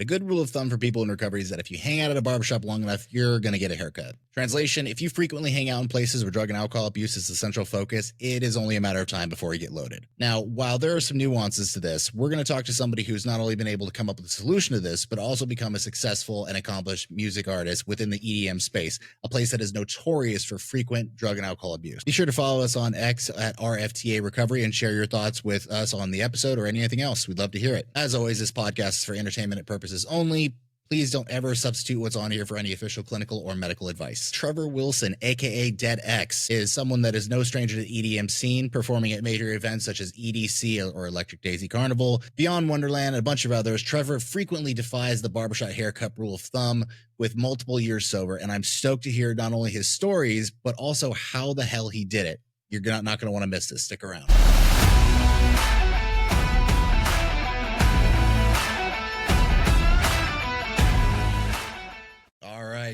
A good rule of thumb for people in recovery is that if you hang out at a barbershop long enough, you're going to get a haircut. Translation, if you frequently hang out in places where drug and alcohol abuse is the central focus, it is only a matter of time before you get loaded. Now, while there are some nuances to this, we're going to talk to somebody who's not only been able to come up with a solution to this, but also become a successful and accomplished music artist within the EDM space, a place that is notorious for frequent drug and alcohol abuse. Be sure to follow us on X at RFTA Recovery and share your thoughts with us on the episode or anything else. We'd love to hear it. As always, this podcast is for entertainment purposes only. Please don't ever substitute what's on here for any official clinical or medical advice. Trevor Wilson, AKA Dead X, is someone that is no stranger to the EDM scene, performing at major events such as EDC or Electric Daisy Carnival, Beyond Wonderland, and a bunch of others. Trevor frequently defies the barbershop haircut rule of thumb with multiple years sober, and I'm stoked to hear not only his stories, but also how the hell he did it. You're not going to want to miss this. Stick around.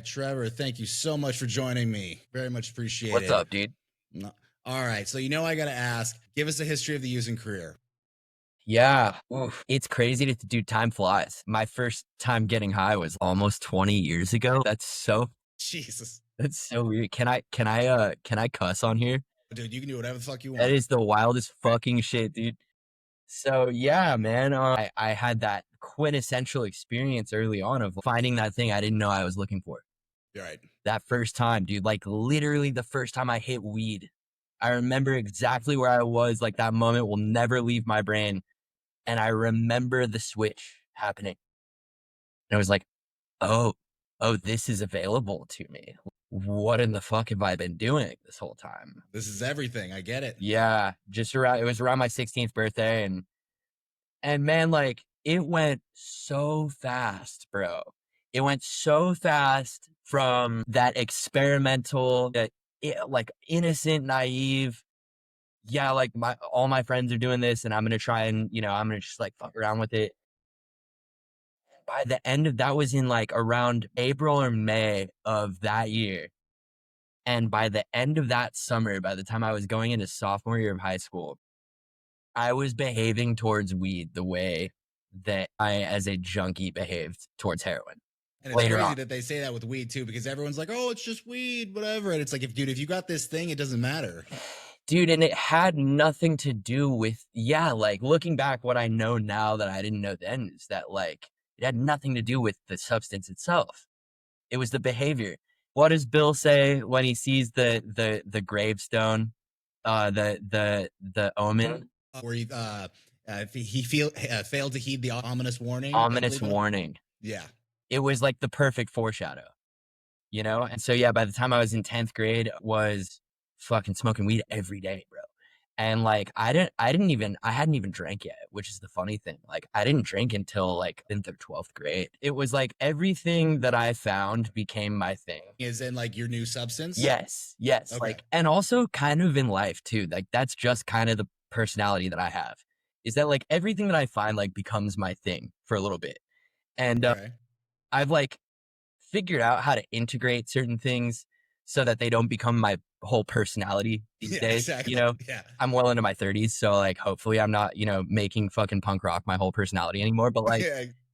Trevor, thank you so much for joining me. Very much appreciate it. What's up, dude? All right. So, I got to ask, give us a history of the using career. Yeah. Oof. It's crazy to do. Time flies. My first time getting high was almost 20 years ago. Jesus. That's so weird. Can I cuss on here? Dude, you can do whatever the fuck you want. That is the wildest fucking shit, dude. So yeah, man, I had that quintessential experience early on of finding that thing I didn't know I was looking for. Right. That first time, dude, like literally the first time I hit weed, I remember exactly where I was. Like that moment will never leave my brain. And I remember the switch happening. And I was like, oh, this is available to me. What in the fuck have I been doing this whole time? This is everything. I get it. Yeah. It was around my 16th birthday. And man, like it went so fast, bro. It went so fast from that experimental, like innocent, naive. Yeah. Like all my friends are doing this and I'm going to try and, I'm going to just like fuck around with it. By the end of that was in like around April or May of that year. And by the end of that summer, by the time I was going into sophomore year of high school, I was behaving towards weed the way that I, as a junkie, behaved towards heroin. And it's crazy that they say that with weed too, because everyone's like, oh, it's just weed, whatever. And it's like, if you got this thing, it doesn't matter. Dude, and it had nothing to do with, like looking back, what I know now that I didn't know then is that like, it had nothing to do with the substance itself. It was the behavior. What does Bill say when he sees the gravestone, the omen? Where he failed to heed the ominous warning. Ominous warning. Yeah. It was like the perfect foreshadow, And so, yeah, by the time I was in 10th grade, was fucking smoking weed every day, bro. And like, I hadn't even drank yet, which is the funny thing. Like, I didn't drink until like 10th or 12th grade. It was like everything that I found became my thing. Is in like your new substance? Yes. Okay. Like, and also kind of in life too. Like, that's just kind of the personality that I have, is that like everything that I find like becomes my thing for a little bit. And I've like figured out how to integrate certain things so that they don't become my whole personality these days. Exactly. Yeah. I'm well into my 30s, so like hopefully I'm not, making fucking punk rock my whole personality anymore. But like,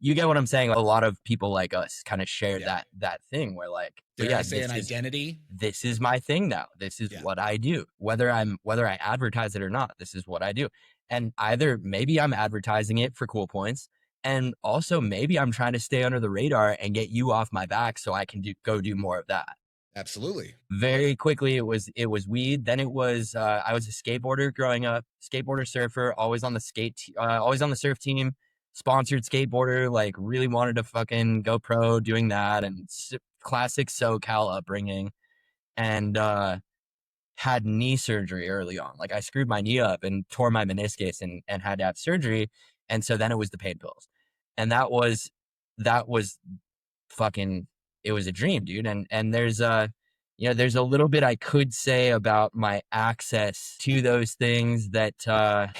you get what I'm saying. A lot of people like us kind of share that thing where like, I say an identity. This is my thing now. This is what I do. Whether I advertise it or not, this is what I do. And either maybe I'm advertising it for cool points, and also maybe I'm trying to stay under the radar and get you off my back so I can go do more of that. Absolutely. Very quickly, it was weed. Then it was I was a skateboarder growing up, skateboarder, surfer, always on the surf team, sponsored skateboarder. Like really wanted to fucking go pro doing that, and classic SoCal upbringing, and had knee surgery early on. Like I screwed my knee up and tore my meniscus and had to have surgery, and so then it was the pain pills, and that was fucking. It was a dream, dude. And there's there's a little bit I could say about my access to those things that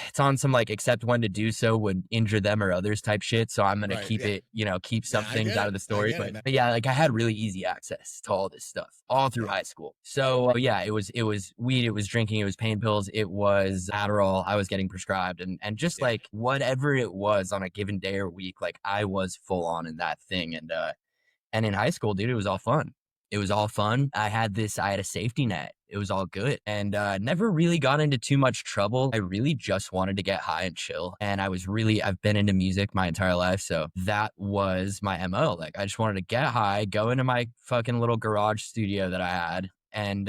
it's on some like except when to do so would injure them or others type shit. So I'm gonna keep it, keep some things out of the story. But yeah, like I had really easy access to all this stuff all through high school. So yeah, it was weed, it was drinking, it was pain pills, it was Adderall. I was getting prescribed, and just like whatever it was on a given day or week, like I was full on in that thing. And in high school, dude, it was all fun. It was all fun. I had a safety net. It was all good, and never really got into too much trouble. I really just wanted to get high and chill. And I've been into music my entire life. So that was my MO. Like I just wanted to get high, go into my fucking little garage studio that I had and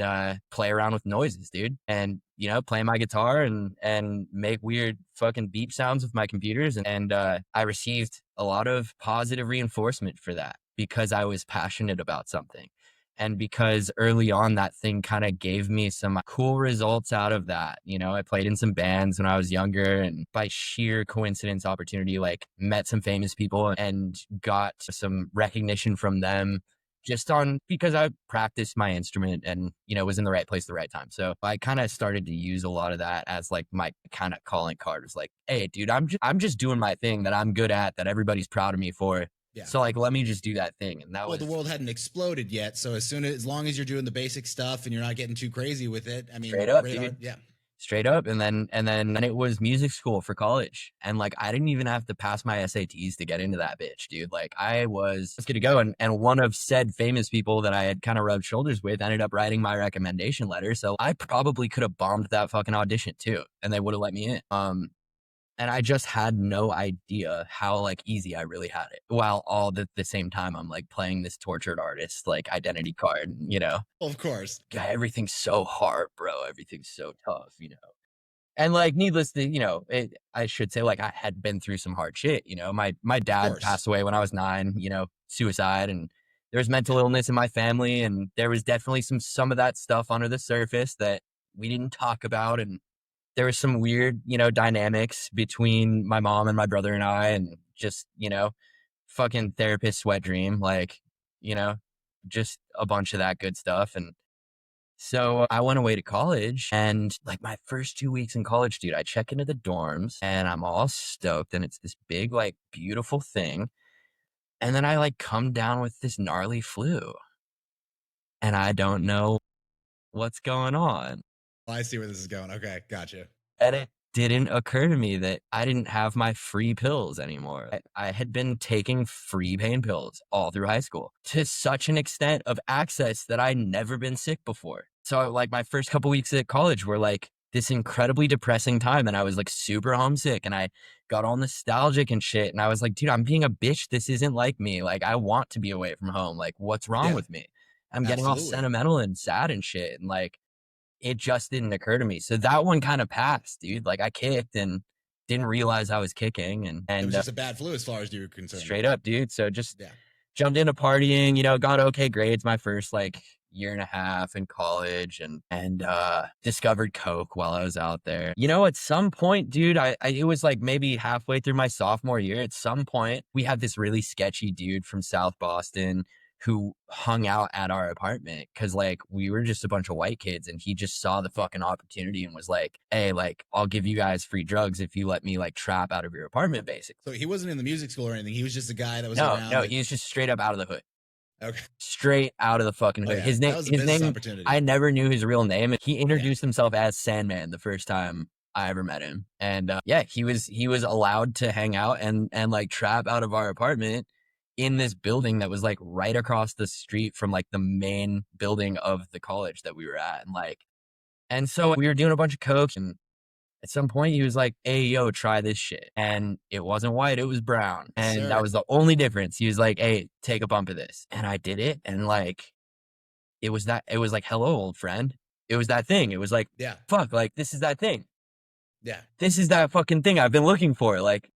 play around with noises, dude. And, play my guitar and make weird fucking beep sounds with my computers. And I received a lot of positive reinforcement for that because I was passionate about something. And because early on that thing kind of gave me some cool results out of that. I played in some bands when I was younger, and by sheer coincidence, opportunity, like met some famous people and got some recognition from them just because I practiced my instrument and, was in the right place at the right time. So I kind of started to use a lot of that as like my kind of calling card. It was like, hey, dude, I'm just doing my thing that I'm good at, that everybody's proud of me for. Yeah. So like, let me just do that thing. And the world hadn't exploded yet. So as long as you're doing the basic stuff and you're not getting too crazy with it, I mean, straight up, dude. Yeah. Straight up. And then it was music school for college. And like, I didn't even have to pass my SATs to get into that bitch, dude. Like I was good to go. And one of said famous people that I had kind of rubbed shoulders with ended up writing my recommendation letter. So I probably could have bombed that fucking audition too. And they would have let me in. And I just had no idea how like easy I really had it, while all at the same time I'm like playing this tortured artist like identity card, Of course. God, everything's so hard, bro. Everything's so tough, And like, needless to, I should say, like I had been through some hard shit. My dad passed away when I was 9. Suicide, and there was mental illness in my family, and there was definitely some of that stuff under the surface that we didn't talk about, and there was some weird, dynamics between my mom and my brother and I, and just, fucking therapist sweat dream, like, just a bunch of that good stuff. And so I went away to college, and like my first 2 weeks in college, dude, I check into the dorms and I'm all stoked, and it's this big, like beautiful thing. And then I like come down with this gnarly flu and I don't know what's going on. I see where this is going. Okay, gotcha. And it didn't occur to me that I didn't have my free pills anymore. I had been taking free pain pills all through high school to such an extent of access that I'd never been sick before. So like my first couple weeks at college were like this incredibly depressing time, and I was like super homesick, and I got all nostalgic and shit. And I was like, dude, I'm being a bitch. This isn't like me. Like I want to be away from home. Like what's wrong with me? I'm getting all sentimental and sad and shit. And like, it just didn't occur to me. So that one kind of passed, dude. Like I kicked and didn't realize I was kicking. And it was just a bad flu as far as you were concerned. Straight up, dude. So just jumped into partying, got okay grades my first like year and a half in college, and discovered coke while I was out there. At some point, dude, it was like maybe halfway through my sophomore year. At some point, we had this really sketchy dude from South Boston who hung out at our apartment because like we were just a bunch of white kids, and he just saw the fucking opportunity and was like, hey, like I'll give you guys free drugs if you let me like trap out of your apartment, basically. So he wasn't in the music school or anything. He was just a guy that was around. No, he was just straight up out of the hood. Okay. Straight out of the fucking hood. His name, I never knew his real name. He introduced himself as Sandman the first time I ever met him. And he was allowed to hang out and like trap out of our apartment in this building that was like right across the street from like the main building of the college that we were at. And so we were doing a bunch of coke, and at some point he was like, hey, yo, try this shit. And it wasn't white, it was brown. And that was the only difference. He was like, hey, take a bump of this. And I did it. And like, it was like, hello, old friend. It was that thing. It was like, fuck, like this is that thing. Yeah. This is that fucking thing I've been looking for. Like,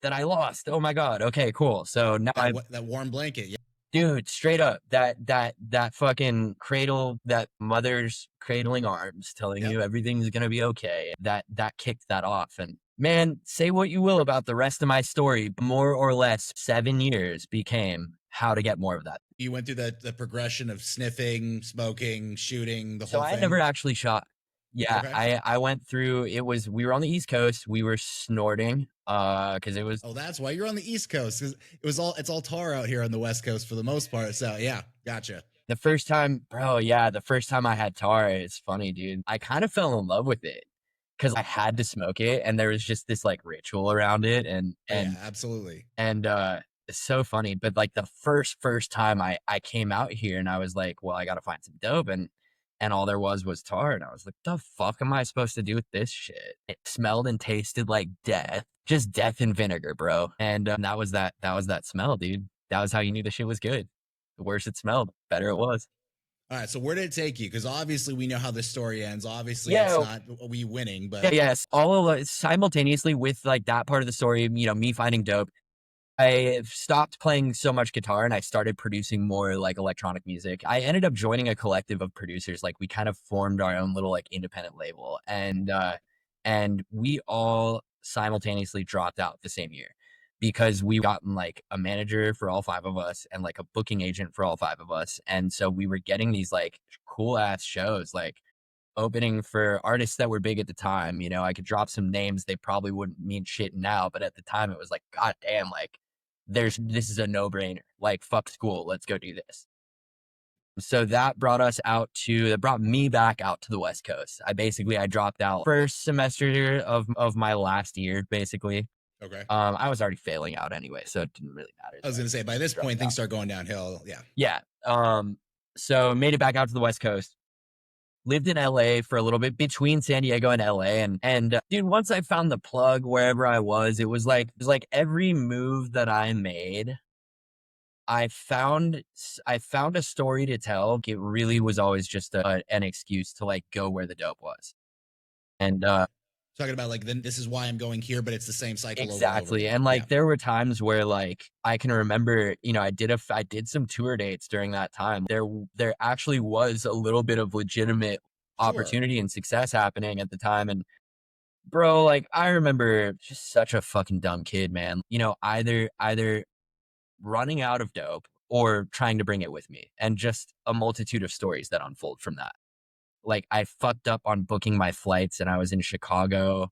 that I lost. Oh my God. Okay, cool. So now that warm blanket. Yeah. Dude, straight up, that fucking cradle, that mother's cradling arms telling you everything's going to be okay. That kicked that off. And man, say what you will about the rest of my story, more or less 7 years became how to get more of that. You went through the progression of sniffing, smoking, shooting, the So whole I had thing. never actually shot. Yeah, Okay. I went through, we were on the East Coast, we were snorting, because it was Oh, that's why you're on the East Coast. 'Cause it's all tar out here on the West Coast for the most part. So yeah, gotcha. the first time, bro, yeah, the first time I had tar, it's funny, dude. I kind of fell in love with it because I had to smoke it, and there was just this like ritual around it, Oh yeah, absolutely. and it's so funny. But like the first time I came out here and I was like, well, I gotta find some dope, and all there was tar, and I was like, the fuck am I supposed to do with this shit? It smelled and tasted like death, just death and vinegar, bro. And that was that smell, dude. That was how you knew the shit was good. The worse it smelled, better it was. All right. So where did it take you? Because obviously we know how this story ends. Obviously it's Yeah, not we winning, yeah, but yes. All of it simultaneously with like that part of the story, me finding dope. I stopped playing so much guitar and I started producing more like electronic music. I ended up joining a collective of producers. Like we kind of formed our own little like independent label, and we all simultaneously dropped out the same year because we gotten like a manager for all five of us and like a booking agent for all five of us. And so we were getting these like cool ass shows, like opening for artists that were big at the time. I could drop some names. They probably wouldn't mean shit now, but at the time it was like, God damn, like this is a no brainer. Like, fuck school. Let's go do this. So that brought me back out to the West Coast. I dropped out first semester of my last year, basically. okay. I was already failing out anyway, so it didn't really matter. I was gonna say by this point things start going downhill. Yeah. Yeah. So made it back out to the West Coast. Lived in LA for a little bit between San Diego and LA. And dude, once I found the plug wherever I was, it was like every move that I made, I found a story to tell. It really was always just an excuse to like go where the dope was. And Talking about like then this is why I'm going here, but it's the same cycle over and over exactly. again. And like Yeah. there were times where like I can remember, I did some tour dates during that time. There actually was a little bit of legitimate Sure. opportunity and success happening at the time. And bro, like I remember just such a fucking dumb kid, man. Either running out of dope or trying to bring it with me, and just a multitude of stories that unfold from that. Like I fucked up on booking my flights and I was in Chicago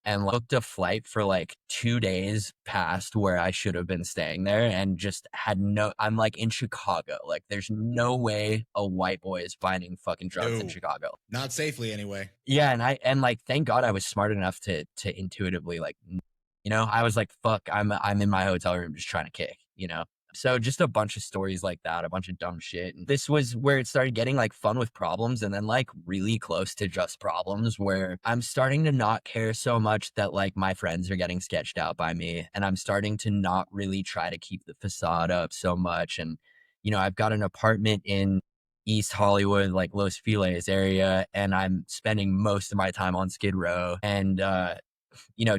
and booked a flight for like 2 days past where I should have been staying there, and just I'm like in Chicago. Like there's no way a white boy is finding fucking drugs in No. Chicago. Not safely anyway. Yeah, and like thank God I was smart enough to intuitively like, I was like, fuck, I'm in my hotel room just trying to kick. So just a bunch of stories like that, a bunch of dumb shit. And this was where it started getting like fun with problems, and then like really close to just problems, where I'm starting to not care so much that like my friends are getting sketched out by me, and I'm starting to not really try to keep the facade up so much. And I've got an apartment in East Hollywood, like Los Feliz area, and I'm spending most of my time on Skid Row, and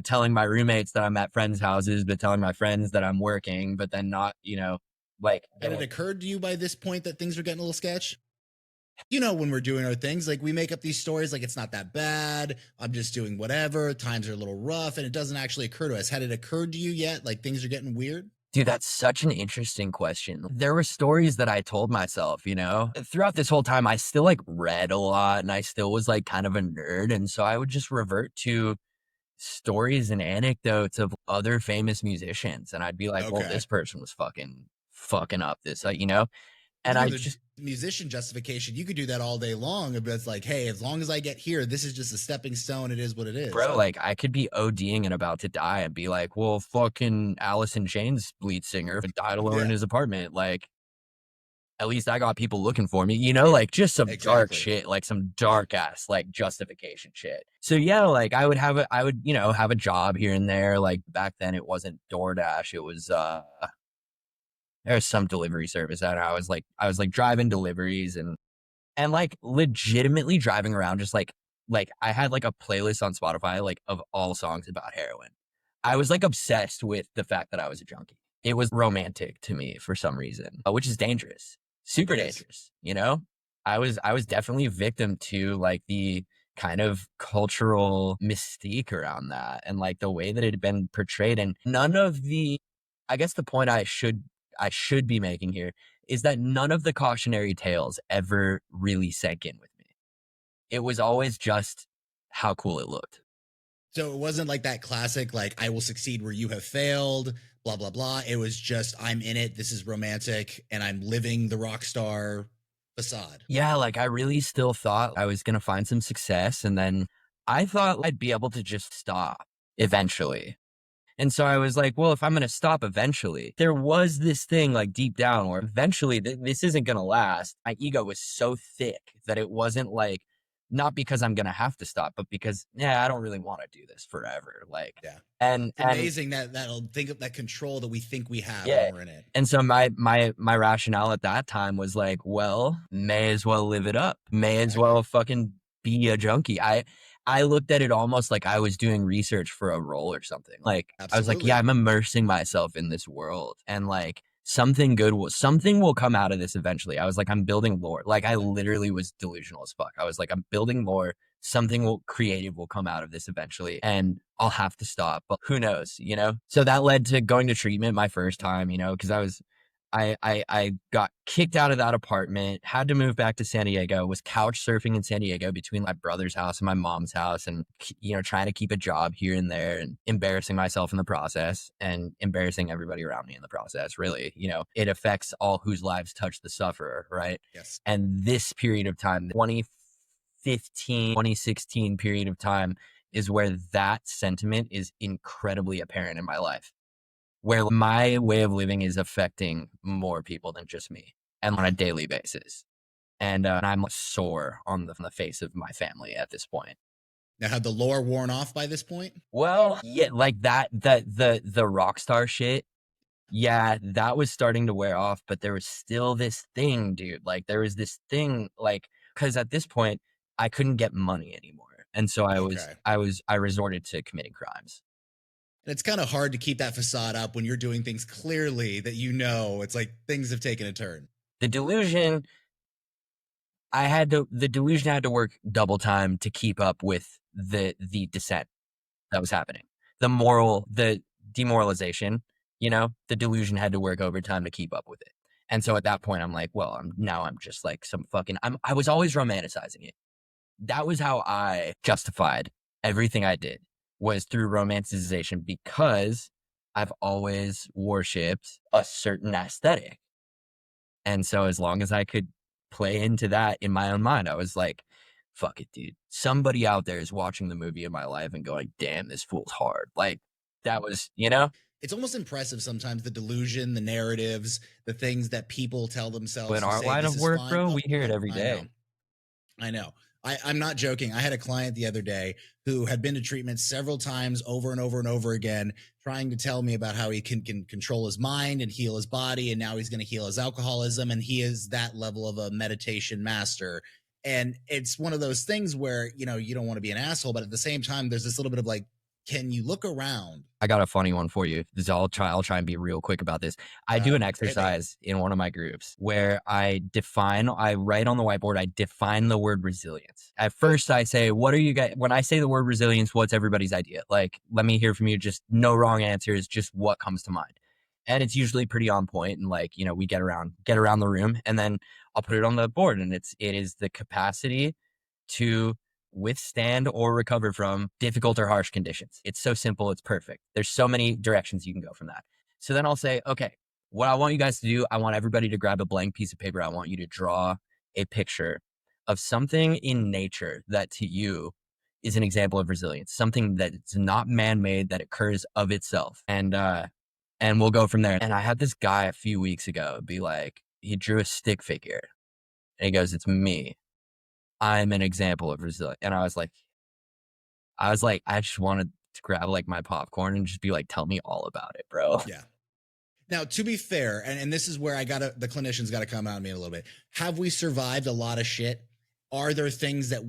telling my roommates that I'm at friends' houses, but telling my friends that I'm working, but then not, like. And it occurred to you by this point that things are getting a little sketch? When we're doing our things, like we make up these stories like it's not that bad. I'm just doing whatever. Times are a little rough, and it doesn't actually occur to us. Had it occurred to you yet? Like things are getting weird? Dude, that's such an interesting question. There were stories that I told myself, throughout this whole time, I still like read a lot and I still was like kind of a nerd. And so I would just revert to stories and anecdotes of other famous musicians. And I'd be like, well, Okay. this person was fucking up this, and You I know, the just, musician justification, you could do that all day long, but it's like, hey, as long as I get here, this is just a stepping stone. It is what it is. bro, like I could be ODing and about to die and be like, well, fucking Alice in Chains lead singer died alone in his apartment. Like, at least I got people looking for me, like just some dark shit, like some dark ass, like justification shit. So yeah, like I would have a job here and there. Like back then it wasn't DoorDash. It was, there's some delivery service that I was like driving deliveries and like legitimately driving around just like I had like a playlist on Spotify like of all songs about heroin. I was like obsessed with the fact that I was a junkie. It was romantic to me for some reason, which is dangerous, super dangerous. I was definitely a victim to like the kind of cultural mystique around that and like the way that it had been portrayed, and none of the, I guess the point I should be making here is that none of the cautionary tales ever really sank in with me. It was always just how cool it looked. So it wasn't like that classic, like, I will succeed where you have failed, blah, blah, blah. It was just, I'm in it. This is romantic and I'm living the rock star facade. Yeah, like I really still thought I was going to find some success. And then I thought I'd be able to just stop eventually. And so I was like, well, if I'm going to stop eventually, there was this thing like deep down where eventually this isn't going to last. My ego was so thick that it wasn't like, not because I'm going to have to stop, but because, yeah, I don't really want to do this forever. Like, Yeah. and It's amazing that'll think of that control that we think we have yeah. when we're in it. And so my rationale at that time was like, well, may as well live it up. May as well fucking be a junkie. I looked at it almost like I was doing research for a role or something. Like Absolutely. I was like, yeah, I'm immersing myself in this world and like something will come out of this eventually. I was like, I'm building lore. Like I literally was delusional as fuck. I was like, I'm building lore. Something creative will come out of this eventually and I'll have to stop, but who knows, you know? So that led to going to treatment my first time, you know, because I got kicked out of that apartment, had to move back to San Diego, was couch surfing in San Diego between my brother's house and my mom's house and, you know, trying to keep a job here and there and embarrassing myself in the process and embarrassing everybody around me in the process. Really, you know, it affects all whose lives touch the sufferer, right? Yes. And this period of time, 2015, 2016 period of time is where that sentiment is incredibly apparent in my life. Where my way of living is affecting more people than just me and on a daily basis. And I'm sore on the face of my family at this point. Now, had the lore worn off by this point? Well, yeah, like the rock star shit. Yeah, that was starting to wear off, but there was still this thing, dude. Like there was this thing, like, cause at this point I couldn't get money anymore. And so I resorted to committing crimes. And it's kind of hard to keep that facade up when you're doing things clearly that you know it's like things have taken a turn. The delusion had to work double time to keep up with the descent that was happening. The demoralization, you know, the delusion had to work overtime to keep up with it. And so at that point I'm like, well, I'm just like some fucking I was always romanticizing it. That was how I justified everything I did, was through romanticization, because I've always worshipped a certain aesthetic. And so as long as I could play into that in my own mind, I was like, fuck it, dude. Somebody out there is watching the movie of my life and going, damn, this fool's hard. Like that was, you know? It's almost impressive sometimes, the delusion, the narratives, the things that people tell themselves. In our line of work, bro, we hear it every day. I know. I'm not joking. I had a client the other day who had been to treatment several times over and over and over again, trying to tell me about how he can control his mind and heal his body. And now he's going to heal his alcoholism. And he is that level of a meditation master. And it's one of those things where, you know, you don't want to be an asshole, but at the same time, there's this little bit of like, can you look around? I got a funny one for you. I'll try and be real quick about this. I do an exercise in one of my groups where I write on the whiteboard, I define the word resilience. At first I say, what are you guys, when I say the word resilience, what's everybody's idea? Like, let me hear from you. Just no wrong answers, just what comes to mind. And it's usually pretty on point. And like, you know, we get around the room and then I'll put it on the board, and it is the capacity to withstand or recover from difficult or harsh conditions. It's so simple. It's perfect. There's so many directions you can go from that. So then I'll say, okay, what I want you guys to do, I want everybody to grab a blank piece of paper. I want you to draw a picture of something in nature that to you is an example of resilience, something that's not man-made, that occurs of itself. And we'll go from there. And I had this guy a few weeks ago be like, he drew a stick figure and he goes, it's me. I'm an example of resilience. And I was like, I just wanted to grab like my popcorn and just be like, tell me all about it, bro. Yeah. Now, to be fair, and this is where the clinicians got to come out at me a little bit. Have we survived a lot of shit? Are there things that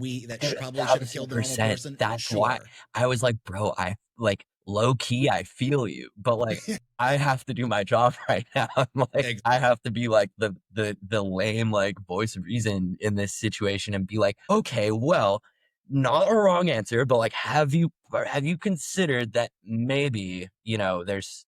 probably should have killed the normal person? That's why I was like, bro, I like low key, I feel you, but like I have to do my job right now. I'm like, exactly. I have to be like the lame like voice of reason in this situation and be like, okay, well, not a wrong answer, but like, have you considered that maybe, you know, there's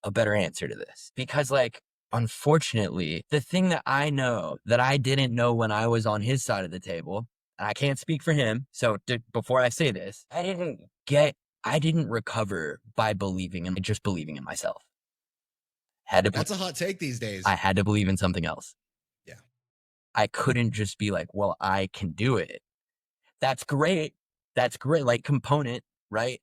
a better answer to this, because like, unfortunately, the thing that I know that I didn't know when I was on his side of the table, and I can't speak for him. So before I say this, I didn't recover by just believing in myself. That's a hot take these days. I had to believe in something else. Yeah. I couldn't just be like, well, I can do it. That's great. That's great. Like component, right?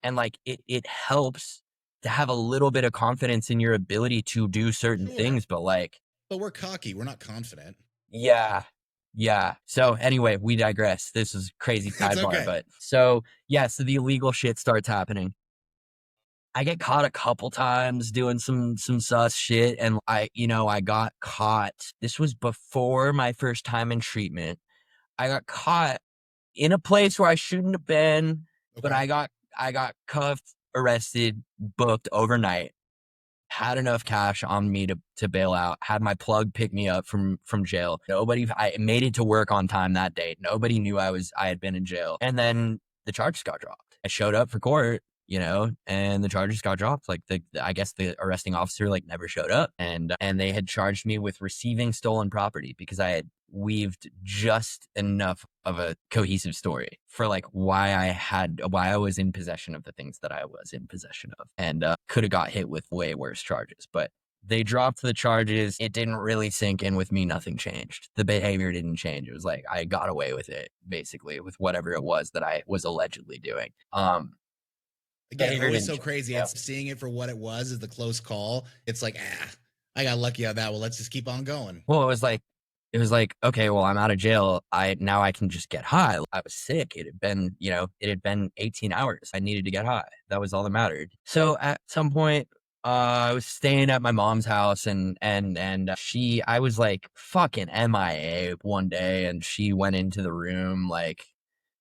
And like it helps to have a little bit of confidence in your ability to do certain things, but like, but we're cocky. We're not confident. Yeah. Yeah. So anyway, we digress. This is crazy sidebar, but so yeah, so the illegal shit starts happening. I get caught a couple times doing some sus shit, and I got caught. This was before my first time in treatment. I got caught in a place where I shouldn't have been, but I got cuffed, arrested, booked overnight. Had enough cash on me to bail out. Had my plug pick me up from jail. I made it to work on time that day. Nobody knew I had been in jail. And then the charges got dropped. I showed up for court, and the charges got dropped. Like I guess the arresting officer like never showed up, and they had charged me with receiving stolen property because I had weaved just enough of a cohesive story for like why I was in possession of the things that I was in possession of, and could have got hit with way worse charges, but they dropped the charges. It didn't really sink in with me. Nothing changed. The behavior didn't change. It was like I got away with it, basically, with whatever it was that I was allegedly doing. Again, always so crazy. Yeah. It's seeing it for what it was is the close call. It's like, I got lucky on that. Well, let's just keep on going. Well, it was like, okay, well, I'm out of jail. Now I can just get high. I was sick. It had been 18 hours. I needed to get high. That was all that mattered. So at some point, I was staying at my mom's house, and I was like fucking MIA one day, and she went into the room like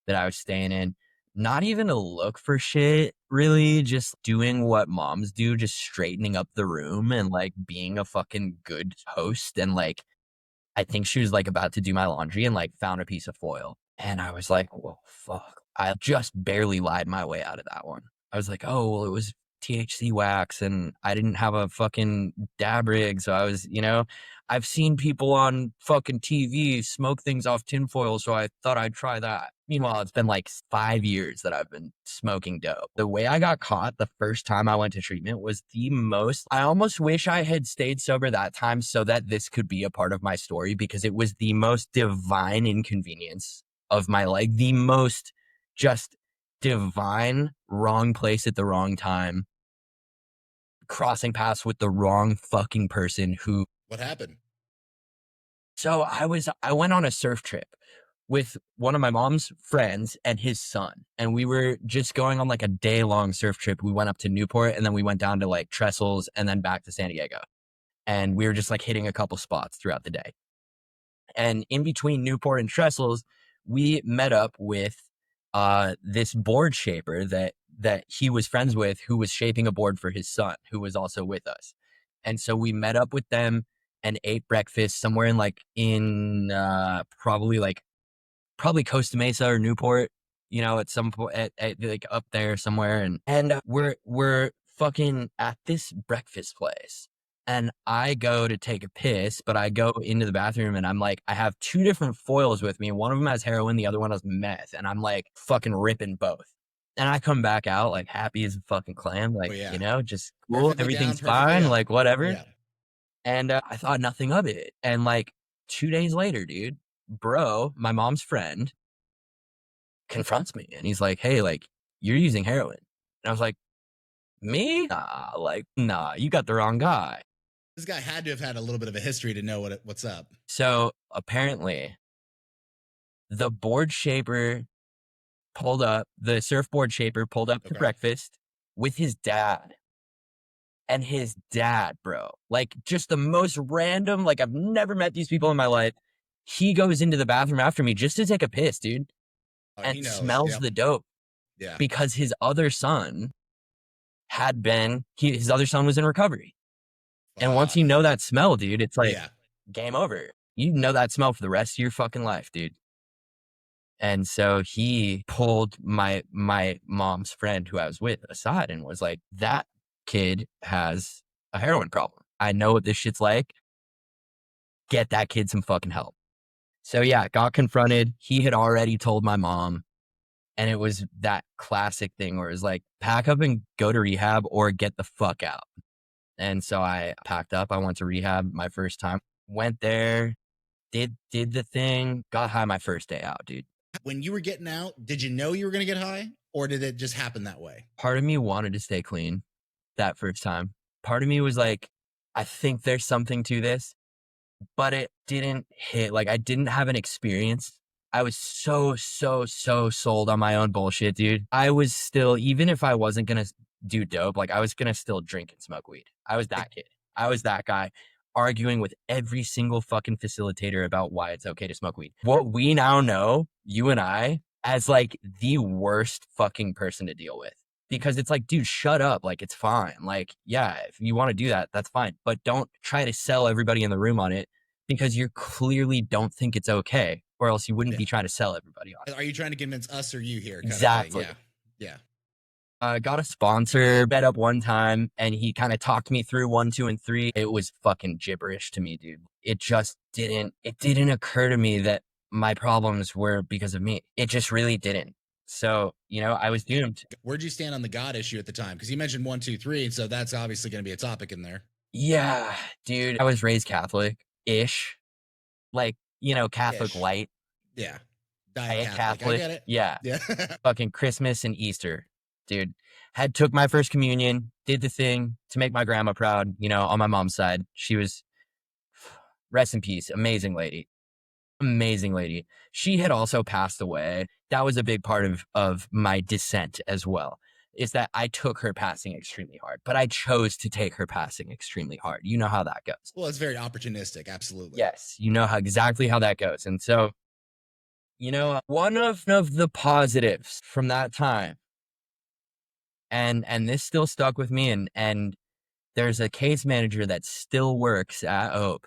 that I was staying in. Not even to look for shit, really, just doing what moms do, just straightening up the room and like being a fucking good host. And like, I think she was like about to do my laundry and like found a piece of foil. And I was like, well, fuck. I just barely lied my way out of that one. I was like, oh, well, it was THC wax and I didn't have a fucking dab rig. So I was, I've seen people on fucking TV smoke things off tinfoil. So I thought I'd try that. Meanwhile, it's been like 5 years that I've been smoking dope. The way I got caught the first time I went to treatment was I almost wish I had stayed sober that time so that this could be a part of my story, because it was the most divine inconvenience of my life. The most just divine wrong place at the wrong time. Crossing paths with the wrong fucking person who... What happened? So I went on a surf trip with one of my mom's friends and his son. And we were just going on like a day-long surf trip. We went up to Newport and then we went down to like Trestles and then back to San Diego. And we were just like hitting a couple spots throughout the day. And in between Newport and Trestles, we met up with this board shaper that he was friends with, who was shaping a board for his son, who was also with us. And so we met up with them and ate breakfast somewhere in probably Costa Mesa or Newport, at some point at like up there somewhere. And we're fucking at this breakfast place. And I go to take a piss, but I go into the bathroom and I'm like, I have two different foils with me. One of them has heroin, the other one has meth. And I'm like fucking ripping both. And I come back out like happy as a fucking clam, like, just cool. Perfectly everything's down, fine, up. like whatever. Yeah. And I thought nothing of it. And like 2 days later, dude, bro, my mom's friend confronts me and he's like, hey, like, you're using heroin. And I was like, me? Nah, you got the wrong guy. This guy had to have had a little bit of a history to know what's up. So apparently the surfboard shaper pulled up to breakfast with his dad. And his dad, bro, like just the most random, like I've never met these people in my life. He goes into the bathroom after me just to take a piss, dude. And smells the dope. Yeah. Because his other son his other son was in recovery. And once you know that smell, dude, it's like game over. You know that smell for the rest of your fucking life, dude. And so he pulled my mom's friend who I was with aside and was like, that kid has a heroin problem. I know what this shit's like. Get that kid some fucking help. So yeah, got confronted. He had already told my mom. And it was that classic thing where it was like, pack up and go to rehab or get the fuck out. And so I packed up. I went to rehab my first time. Went there, did the thing, got high my first day out, dude. When you were getting out, did you know you were going to get high, or did it just happen that way? Part of me wanted to stay clean that first time. Part of me was like, I think there's something to this, but it didn't hit. Like, I didn't have an experience. I was so sold on my own bullshit, dude. I was still, even if I wasn't going to do dope, like I was going to still drink and smoke weed. I was that kid. I was that guy arguing with every single fucking facilitator about why it's okay to smoke weed. What we now know, you and I, as like the worst fucking person to deal with. Because it's like, dude, shut up. Like, it's fine. Like, yeah, if you want to do that, that's fine. But don't try to sell everybody in the room on it because you clearly don't think it's okay, or else you wouldn't be trying to sell everybody on it. Are you trying to convince us or you here? Exactly. Yeah. Got a sponsor, met up one time, and he kind of talked me through 1, 2, and 3. It was fucking gibberish to me, dude. It just didn't occur to me that my problems were because of me. It just really didn't. So, I was doomed. Where'd you stand on the God issue at the time? Because you mentioned 1, 2, 3, and so that's obviously going to be a topic in there. Yeah, dude. I was raised Catholic-ish. Like, Catholic light. Yeah. Diet Catholic. I get it. Yeah. Yeah. Fucking Christmas and Easter, dude. Took my first communion, did the thing to make my grandma proud, on my mom's side. She was, rest in peace, amazing lady. She had also passed away. That was a big part of my descent as well, is that I took her passing extremely hard, but I chose to take her passing extremely hard. You know how that goes. Well, it's very opportunistic. Absolutely. Yes. You know exactly how that goes. And so, one of the positives from that time, and this still stuck with me, and there's a case manager that still works at Hope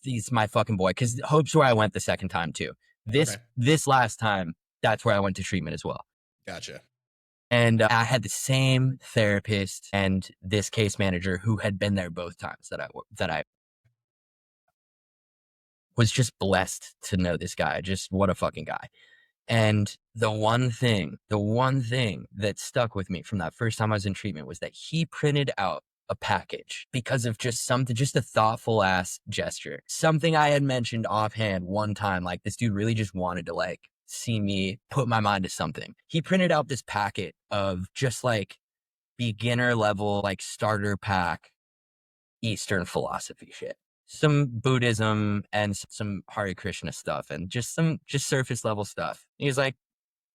he's my fucking boy, because Hope's where I went the second time too. This last time, that's where I went to treatment as well. Gotcha. And I had the same therapist and this case manager who had been there both times that I was just blessed to know this guy. Just what a fucking guy. And the one thing that stuck with me from that first time I was in treatment was that he printed out a package because of just a thoughtful ass gesture. Something I had mentioned offhand one time, like this dude really just wanted to like see me put my mind to something. He printed out this packet of just like beginner level, like starter pack Eastern philosophy shit. Some Buddhism and some Hare Krishna stuff and just surface level stuff. He's like,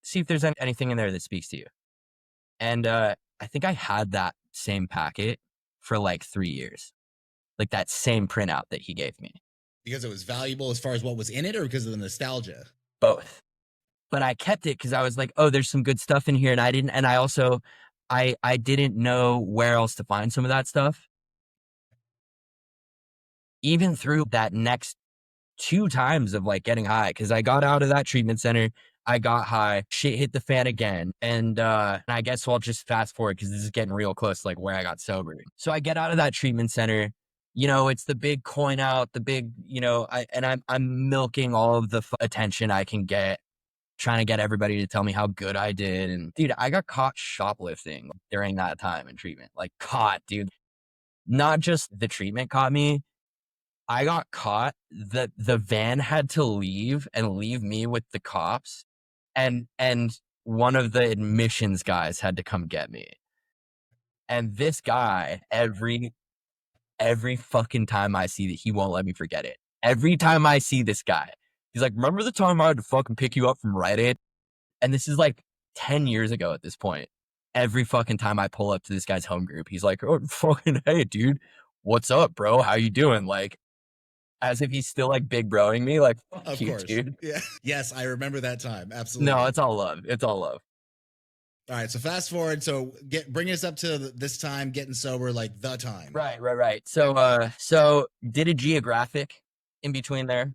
see if there's anything in there that speaks to you. And I think I had that same packet for like 3 years, like that same printout that he gave me. Because it was valuable as far as what was in it, or because of the nostalgia? Both. But I kept it because I was like, oh, there's some good stuff in here. And I didn't know where else to find some of that stuff. Even through that next 2 times of like getting high, because I got out of that treatment center, I got high, shit hit the fan again. And I guess I'll just fast forward because this is getting real close to like where I got sober. So I get out of that treatment center, it's the big coin out, the big, I'm milking all of the attention I can get, trying to get everybody to tell me how good I did. And dude, I got caught shoplifting during that time in treatment. Like caught, dude. Not just the treatment caught me. I got caught. The van had to leave me with the cops. And one of the admissions guys had to come get me. And this guy, every fucking time I see that, he won't let me forget it. Every time I see this guy, he's like, remember the time I had to fucking pick you up from Rite Aid? And this is like 10 years ago at this point. Every fucking time I pull up to this guy's home group, he's like, oh, fucking, hey, dude, what's up, bro? How you doing? Like, as if he's still like big broing me, like, fuck of you, course, dude. Yeah. Yes, I remember that time. Absolutely. No, it's all love. It's all love. All right, so fast forward. So bring us up to this time, getting sober, like the time. Right. So did a geographic in between there.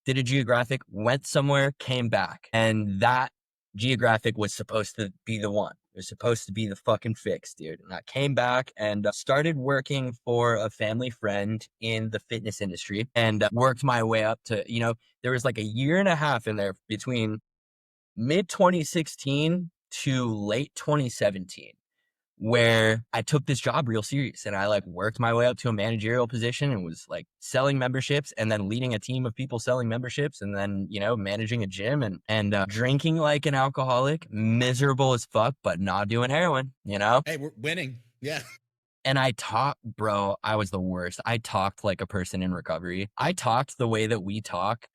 Did a geographic, went somewhere, came back, and that geographic was supposed to be the one. was supposed to be the fucking fix, dude. And I came back and started working for a family friend in the fitness industry and worked my way up to, you know, there was like a year and a half in there between mid 2016 to late 2017 where I took this job real serious and I like worked my way up to a managerial position and was like selling memberships and then leading a team of people selling memberships and then, you know, managing a gym and drinking like an alcoholic, miserable as fuck, but not doing heroin, you know? Hey, we're winning. Yeah. And I talked, bro, I was the worst. I talked like a person in recovery. I talked the way that we talk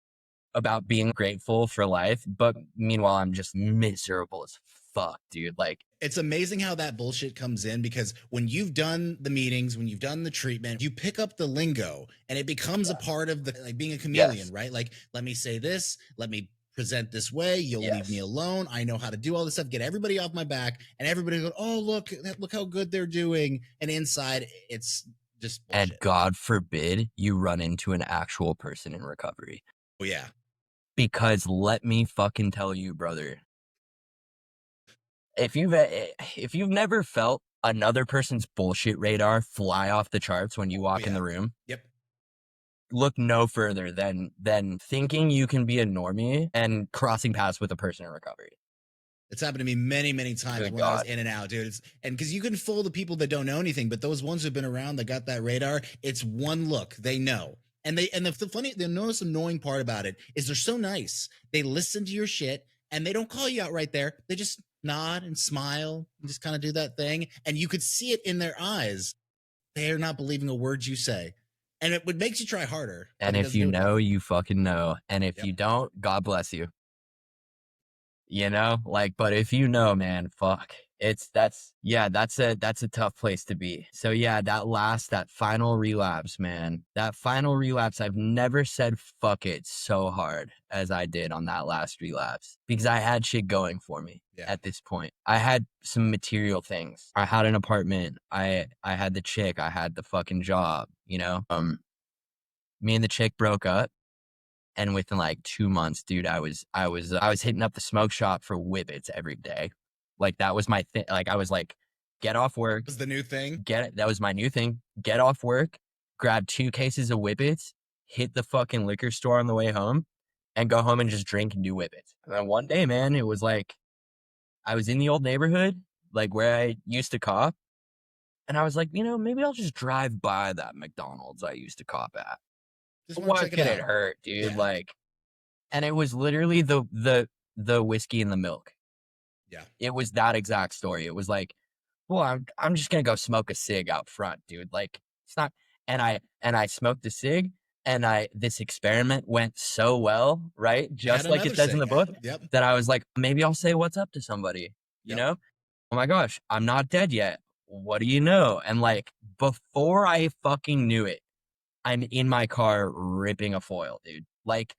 about being grateful for life, but meanwhile, I'm just miserable as fuck, dude. Like, it's amazing how that bullshit comes in because when you've done the meetings, when you've done the treatment, you pick up the lingo and it becomes a part of the, like being a chameleon, right? Like, let me say this, let me present this way, you'll leave me alone. I know how to do all this stuff, get everybody off my back, and everybody go, oh, look how good they're doing. And inside it's just bullshit. And God forbid you run into an actual person in recovery. Oh yeah. Because let me fucking tell you, brother, if you've never felt another person's bullshit radar fly off the charts when you walk in the room, look no further than thinking you can be a normie and crossing paths with a person in recovery. It's happened to me many, many times when I was in and out, dude. And because you can fool the people that don't know anything, but those ones who've been around that got that radar, it's one look, they know. And the most annoying part about it is they're so nice. They listen to your shit and they don't call you out right there. They just nod and smile and just kind of do that thing. And you could see it in their eyes. They're not believing a word you say. And it makes you try harder. And if you know, you fucking know. And if you don't, God bless you. You know, like, but if you know, man, fuck. That's a tough place to be. So yeah, that final relapse, man, I've never said fuck it so hard as I did on that last relapse because I had shit going for me at this point. I had some material things. I had an apartment. I had the chick. I had the fucking job, you know? Me and the chick broke up. And within like 2 months, dude, I was hitting up the smoke shop for whippets every day. Like that was my thing. Like I was like, get off work. That was the new thing. That was my new thing. Get off work, grab 2 cases of whippets, hit the fucking liquor store on the way home, and go home and just drink and do whippets. And then one day, man, it was like I was in the old neighborhood, like where I used to cop, and I was like, you know, maybe I'll just drive by that McDonald's I used to cop at. What could it hurt, dude? Yeah. Like, and it was literally the whiskey and the milk. Yeah. It was that exact story. It was like, well, I'm just gonna go smoke a cig out front, dude. Like, it's not. And I smoked a cig, and this experiment went so well, right? Just like it says in the book, that I was like, maybe I'll say what's up to somebody. You know? Oh my gosh, I'm not dead yet. What do you know? And like, before I fucking knew it, I'm in my car ripping a foil, dude. Like,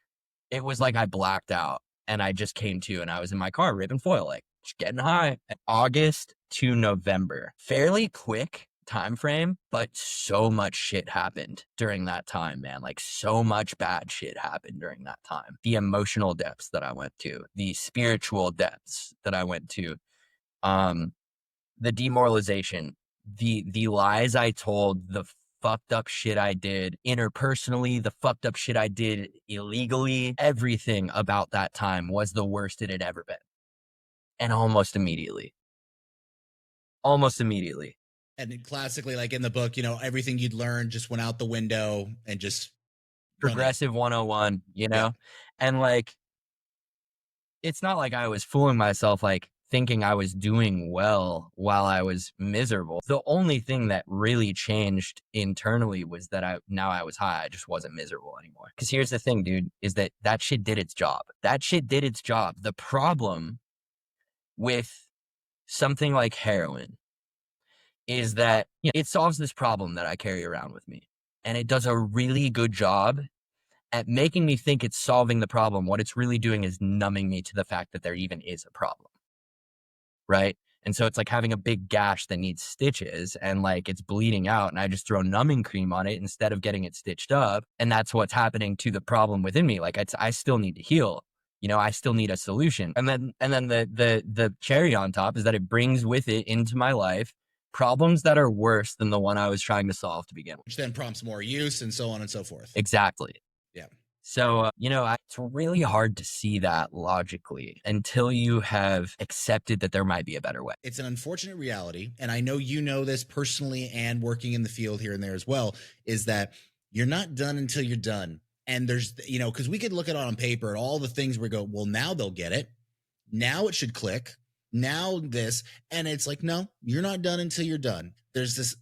it was like I blacked out and I just came to and I was in my car ripping foil, like just getting high. August to November, fairly quick time frame, but so much shit happened during that time, man. Like so much bad shit happened during that time. The emotional depths that I went to, the spiritual depths that I went to, the demoralization, the lies I told, the fucked up shit I did interpersonally, the fucked up shit I did illegally, everything about that time was the worst it had ever been. And almost immediately. And classically, like in the book, you know, everything you'd learned just went out the window and just progressive 101, you know? And like, it's not like I was fooling myself, like thinking I was doing well while I was miserable. The only thing that really changed internally was that I was high. I just wasn't miserable anymore. Because here's the thing, dude, is that shit did its job. The problem with something like heroin is that, you know, it solves this problem that I carry around with me. And it does a really good job at making me think it's solving the problem. What it's really doing is numbing me to the fact that there even is a problem. Right? And so it's like having a big gash that needs stitches and like it's bleeding out and I just throw numbing cream on it instead of getting it stitched up. And that's what's happening to the problem within me. Like I still need to heal. you know, I still need a solution. And then the cherry on top is that it brings with it into my life problems that are worse than the one I was trying to solve to begin with. Which then prompts more use and so on and so forth. Exactly. Yeah. So, you know, it's really hard to see that logically until you have accepted that there might be a better way. It's an unfortunate reality, and I know you know this personally and working in the field here and there as well, is that you're not done until you're done. And there's, you know, because we could look at it on paper and all the things we go, well, now they'll get it. Now it should click. Now this. And it's like, no, you're not done until you're done. There's this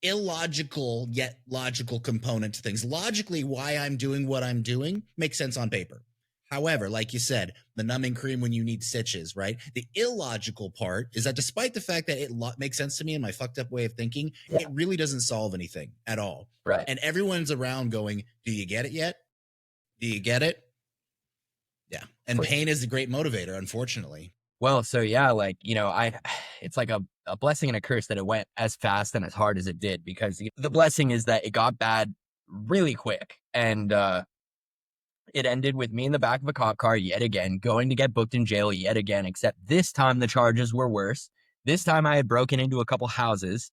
illogical yet logical component to things. Logically, why I'm doing what I'm doing makes sense on paper. However, like you said, the numbing cream when you need stitches, right? The illogical part is that despite the fact that it makes sense to me in my fucked up way of thinking, it really doesn't solve anything at all. Right. And everyone's around going, do you get it yet? Do you get it? Yeah. And pain is a great motivator, unfortunately. Well, so yeah, like, you know, it's like a blessing and a curse that it went as fast and as hard as it did, because the blessing is that it got bad really quick. And it ended with me in the back of a cop car yet again, going to get booked in jail yet again, except this time the charges were worse. This time I had broken into a couple houses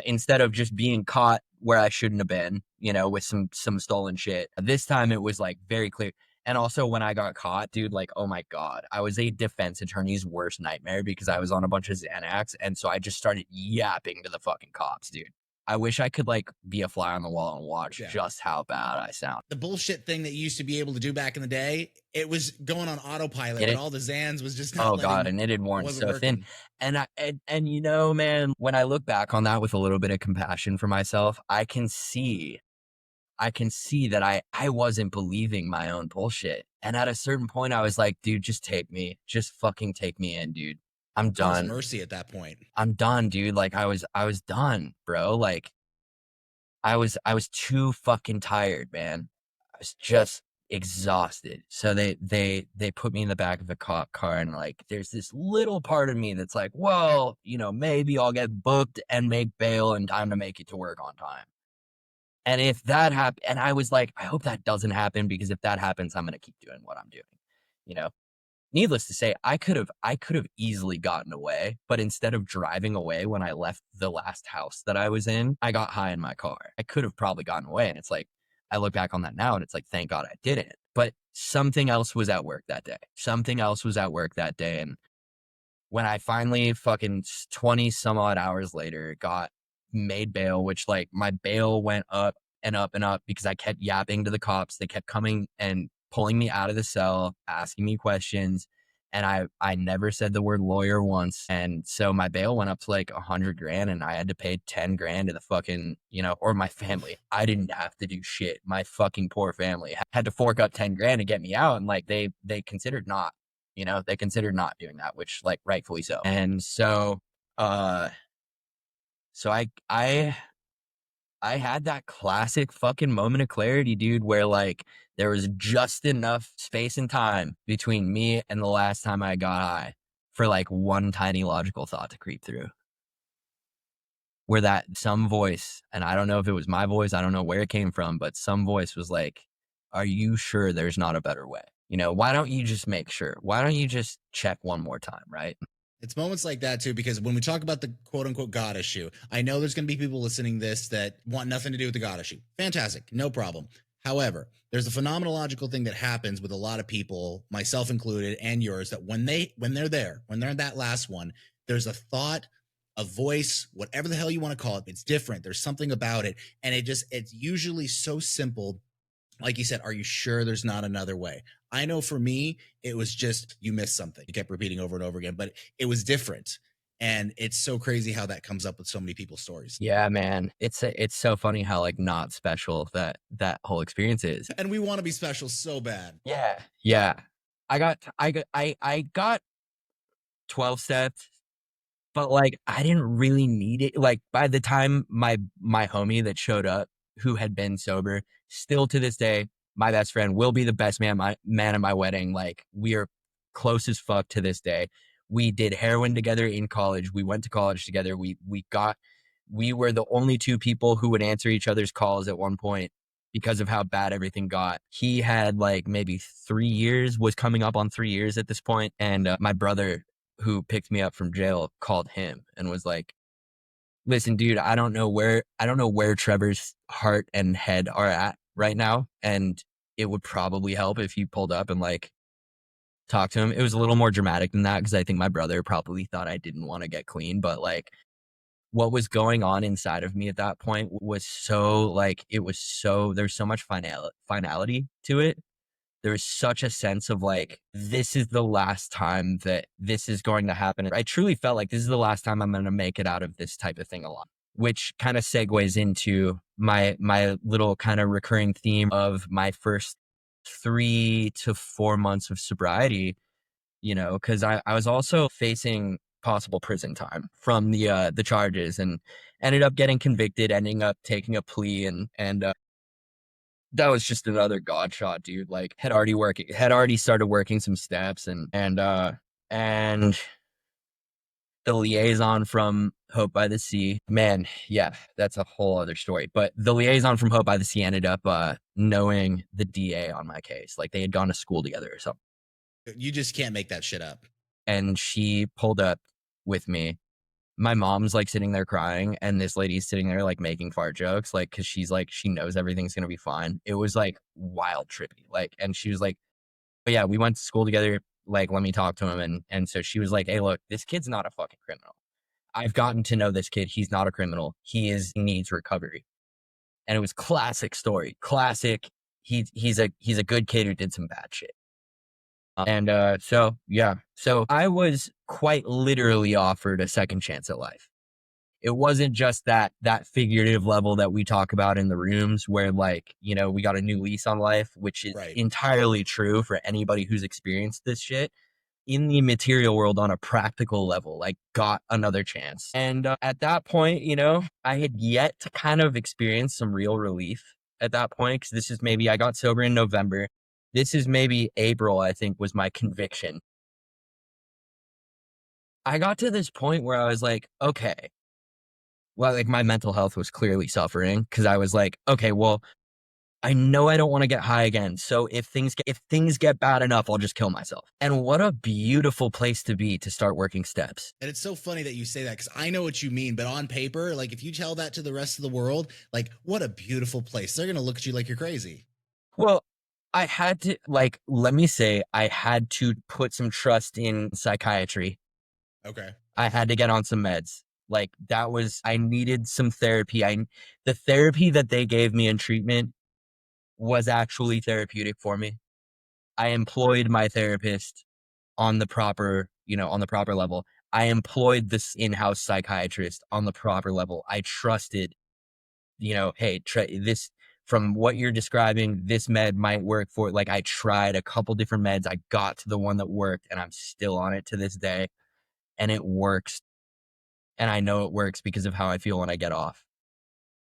instead of just being caught where I shouldn't have been, you know, with some stolen shit. This time it was like very clear. And also when I got caught, dude, like, oh my God, I was a defense attorney's worst nightmare because I was on a bunch of Xanax. And so I just started yapping to the fucking cops, dude. I wish I could like be a fly on the wall and watch just how bad I sound. The bullshit thing that you used to be able to do back in the day, it was going on autopilot, but all the Xans was just not God, and it had worn so thin. And you know, man, when I look back on that with a little bit of compassion for myself, I can see that I wasn't believing my own bullshit. And at a certain point I was like, dude, just take me. Just fucking take me in, dude. I'm done. Mercy at that point. I'm done, dude. Like I was done, bro. Like I was too fucking tired, man. I was just exhausted. So they put me in the back of a cop car, and like there's this little part of me that's like, well, you know, maybe I'll get booked and make bail in time to make it to work on time. And if that happened, and I was like, I hope that doesn't happen, because if that happens, I'm going to keep doing what I'm doing, you know? Needless to say, I could have easily gotten away, but instead of driving away when I left the last house that I was in, I got high in my car. I could have probably gotten away. And it's like, I look back on that now and it's like, thank God I didn't. But something else was at work that day. And when I finally fucking 20 some odd hours later got made bail, which like my bail went up and up and up because I kept yapping to the cops. They kept coming and pulling me out of the cell, asking me questions. And I never said the word lawyer once. And so my bail went up to like $100,000, and I had to pay 10 grand to the fucking, you know, or my family. I didn't have to do shit. My fucking poor family had to fork up 10 grand to get me out. And like, they considered not, you know, they considered not doing that, which like rightfully so. And so, so I had that classic fucking moment of clarity, dude, where like there was just enough space and time between me and the last time I got high for like one tiny logical thought to creep through. Where that some voice, and I don't know if it was my voice, I don't know where it came from, but some voice was like, are you sure there's not a better way? You know, why don't you just make sure? Why don't you just check one more time, right? It's moments like that too, because when we talk about the quote unquote God issue, I know there's going to be people listening to this that want nothing to do with the God issue. Fantastic. No problem. However, there's a phenomenological thing that happens with a lot of people, myself included, and yours, that when they're there, when they're in that last one, there's a thought, a voice, whatever the hell you want to call it. It's different. There's something about it. And it's usually so simple. Like you said, are you sure there's not another way? I know for me, it was just, you missed something. You kept repeating over and over again, but it was different. And it's so crazy how that comes up with so many people's stories. Yeah, man. It's so funny how like not special that whole experience is. And we want to be special so bad. Yeah. Yeah. I got 12 steps, but like I didn't really need it. Like by the time my homie that showed up, who had been sober, still to this day, my best friend, will be the best man at my wedding. Like we are close as fuck to this day. We did heroin together in college. We went to college together. We were the only two people who would answer each other's calls at one point. because of how bad everything got. He had like maybe 3 years, was coming up on 3 years at this point. And my brother, who picked me up from jail, called him and was like, listen, dude, I don't know where Trevor's heart and head are at right now. And it would probably help if you pulled up and like talked to him. It was a little more dramatic than that because I think my brother probably thought I didn't want to get clean, but like what was going on inside of me at that point was so like, there's so much finality to it. There was such a sense of like, this is the last time that this is going to happen. I truly felt like this is the last time I'm going to make it out of this type of thing alive, which kind of segues into my little kind of recurring theme of my first 3 to 4 months of sobriety, because I was also facing possible prison time from the charges and ended up getting convicted, ending up taking a plea and that was just another god shot, dude. Like had already started working some steps and the liaison from Hope by the Sea, man, yeah, that's a whole other story. But the liaison from Hope by the Sea ended up knowing the DA on my case. Like they had gone to school together or something. You just can't make that shit up. And she pulled up with me. My mom's like sitting there crying, and this lady's sitting there like making fart jokes, like, cause she's like, she knows everything's gonna be fine. It was like wild trippy. Like, and she was like, but yeah, we went to school together. Like, let me talk to him. And so she was like, hey, look, this kid's not a fucking criminal. I've gotten to know this kid. He's not a criminal. He needs recovery. And it was classic story. Classic. He's a good kid who did some bad shit. So yeah, so I was quite literally offered a second chance at life. It wasn't just that figurative level that we talk about in the rooms where like, we got a new lease on life, which is Right. entirely true for anybody who's experienced this shit. In the material world on a practical level, like got another chance. And at that point, I had yet to kind of experience some real relief at that point. Cause this is maybe, I got sober in November. This is maybe April, I think was my conviction. I got to this point where I was like, okay, well, like my mental health was clearly suffering. Cause I was like, okay, well, I know I don't want to get high again. So if things get bad enough, I'll just kill myself. And what a beautiful place to be to start working steps. And it's so funny that you say that because I know what you mean. But on paper, like if you tell that to the rest of the world, like what a beautiful place. They're going to look at you like you're crazy. Well, I had to let me say, I had to put some trust in psychiatry. Okay. I had to get on some meds. Like I needed some therapy. The therapy that they gave me in treatment was actually therapeutic for me. I employed my therapist on the proper level. I employed this in-house psychiatrist on the proper level. I trusted, hey, this, from what you're describing, this med might work for it. Like I tried a couple different meds. I got to the one that worked and I'm still on it to this day and it works. And I know it works because of how I feel when I get off.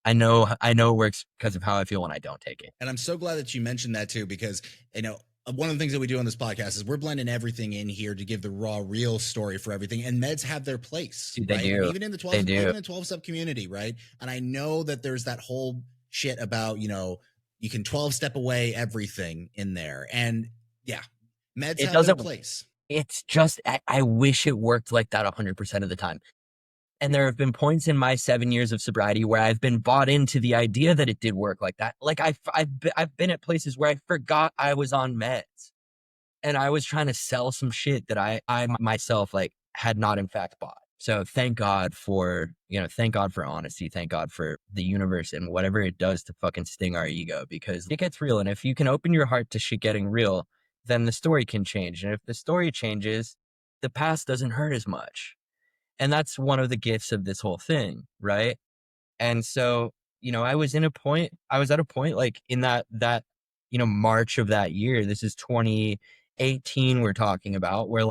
I know it works because of how I feel when I don't take it. And I'm so glad that you mentioned that too, because, one of the things that we do on this podcast is we're blending everything in here to give the raw, real story for everything. And meds have their place. Dude, they right? do. Even in the 12-step community, right? And I know that there's that whole shit about, you can 12-step away everything in there. And yeah, meds have their place. It's just, I wish it worked like that 100% of the time. And there have been points in my 7 years of sobriety where I've been bought into the idea that it did work like that. Like I've been at places where I forgot I was on meds and I was trying to sell some shit that I myself like had not in fact bought. So thank God for honesty. Thank God for the universe and whatever it does to fucking sting our ego, because it gets real. And if you can open your heart to shit getting real, then the story can change. And if the story changes, the past doesn't hurt as much. And that's one of the gifts of this whole thing, right? And so, I was at a point like in that March of that year, this is 2018 we're talking about, where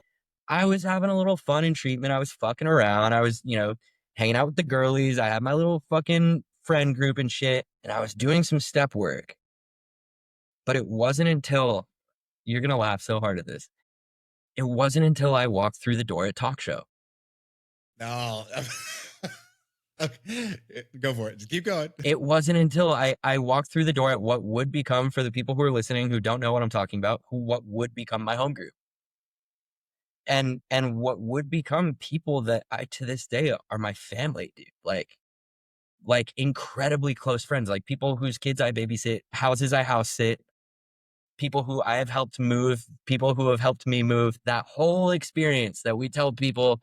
I was having a little fun in treatment. I was fucking around. I was, hanging out with the girlies. I had my little fucking friend group and shit, and I was doing some step work. But it wasn't until, you're going to laugh so hard at this, it wasn't until I walked through the door at Talk Show. No. Okay. Go for it. Just keep going. It wasn't until I walked through the door at what would become, for the people who are listening who don't know what I'm talking about, what would become my home group. And what would become people that I to this day are my family, dude. Like incredibly close friends, like people whose kids I babysit, houses I house sit, people who I have helped move, people who have helped me move. That whole experience that we tell people,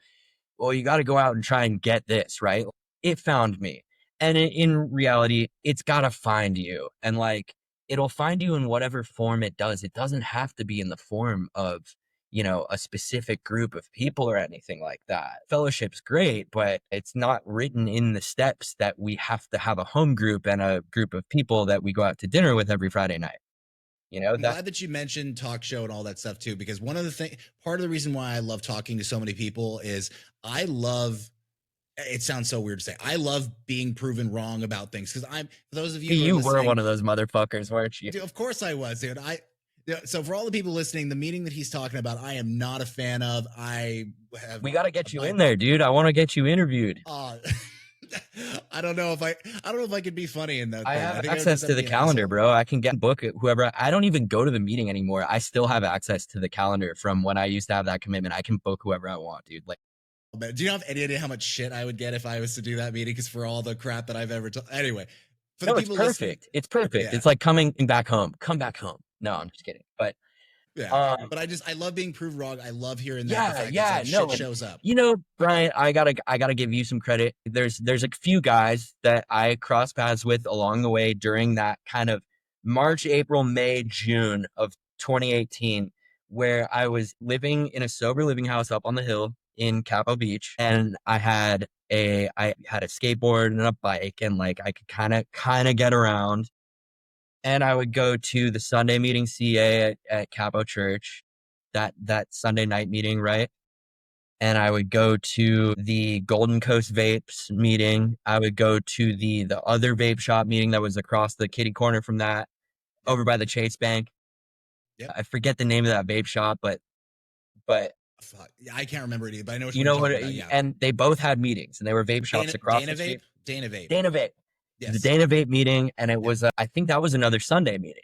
well, you got to go out and try and get this, right? It found me. And in reality, it's got to find you. And like, it'll find you in whatever form it does. It doesn't have to be in the form of, you know, a specific group of people or anything like that. Fellowship's great, but it's not written in the steps that we have to have a home group and a group of people that we go out to dinner with every Friday night. You know, I'm glad that you mentioned talk show and all that stuff too, because one of the things, part of the reason why I love talking to so many people is I love, it sounds so weird to say, I love being proven wrong about things. Cause I'm, for those of you who are you were listening, one of those motherfuckers, weren't you? dude, of course I was, dude. So for all the people listening, the meeting that he's talking about, I am not a fan of. We got to get you in there, dude. I want to get you interviewed. I don't know if I could be funny in that. I thing. have think access to the calendar, bro. I can book it, whoever. I don't even go to the meeting anymore. I still have access to the calendar from when I used to have that commitment. I can book whoever I want, dude. Like, do you have any idea how much shit I would get if I was to do that meeting? Because for all the crap that I've ever told, anyway. For the people it's perfect. It's perfect. Yeah. It's like coming back home. Come back home. No, I'm just kidding. But yeah, but I love being proved wrong. I love hearing that. Shit shows up. You know, Brian, I gotta give you some credit. There's a few guys that I crossed paths with along the way during that kind of March, April, May, June of 2018, where I was living in a sober living house up on the hill in Capo Beach, and I had a skateboard and a bike, and like I could kind of get around. And I would go to the Sunday meeting CA at Capo Church, that Sunday night meeting, right? And I would go to the Golden Coast Vapes meeting. I would go to the other vape shop meeting that was across the kitty corner from that, over by the Chase Bank. Yep. I forget the name of that vape shop, but I can't remember it either, but I know what you know what. Yeah. And they both had meetings, and they were vape shops across the street. Dana Vape. Yes. The Dana Vape meeting, and it was I think that was another Sunday meeting,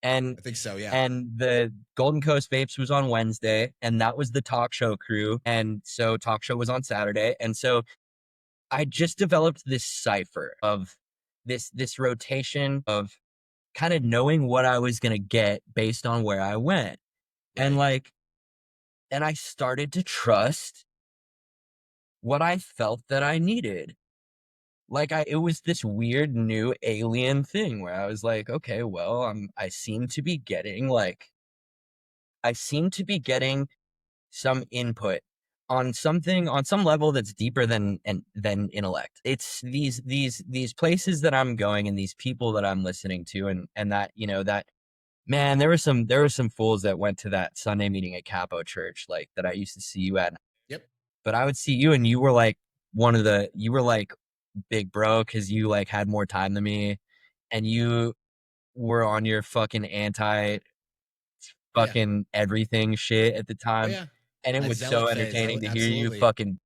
and I think so, yeah. And the Golden Coast Vapes was on Wednesday, and that was the talk show crew, and so talk show was on Saturday, and so I just developed this cipher of this rotation of kind of knowing what I was gonna get based on where I went, right. and I started to trust what I felt that I needed. It was this weird new alien thing where I was like, okay, well, I seem to be getting some input on something, on some level that's deeper than intellect. It's these places that I'm going and these people that I'm listening to, and that, you know, that, man, there were some fools that went to that Sunday meeting at Capo Church, like, that I used to see you at. Yep. But I would see you, and you were like big bro, because you like had more time than me, and you were on your fucking everything shit at the time. And it was so entertaining to hear you fucking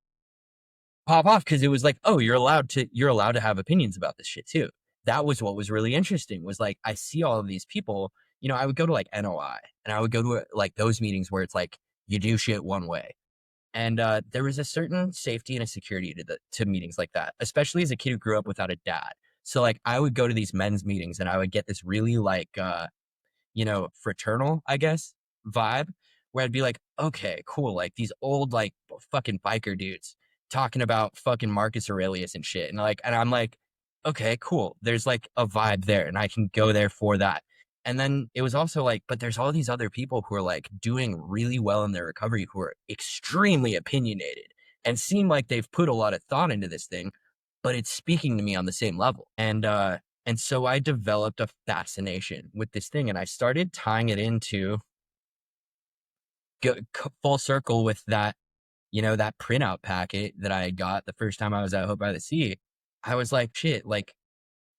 pop off, because it was like, oh, you're allowed to have opinions about this shit too. That was what was really interesting, was like, I see all of these people, you know, I would go to like NOI, and I would go to like those meetings where it's like, you do shit one way. And there was a certain safety and a security to meetings like that, especially as a kid who grew up without a dad. So like, I would go to these men's meetings, and I would get this really like, you know, fraternal, I guess, vibe, where I'd be like, okay, cool. Like, these old like fucking biker dudes talking about fucking Marcus Aurelius and shit. And I'm like, okay, cool. There's like a vibe there, and I can go there for that. And then it was also like, but there's all these other people who are like doing really well in their recovery, who are extremely opinionated and seem like they've put a lot of thought into this thing, but it's speaking to me on the same level. And so I developed a fascination with this thing, and I started tying it into full circle with that, you know, that printout packet that I got the first time I was at Hope by the Sea. I was like, shit, like,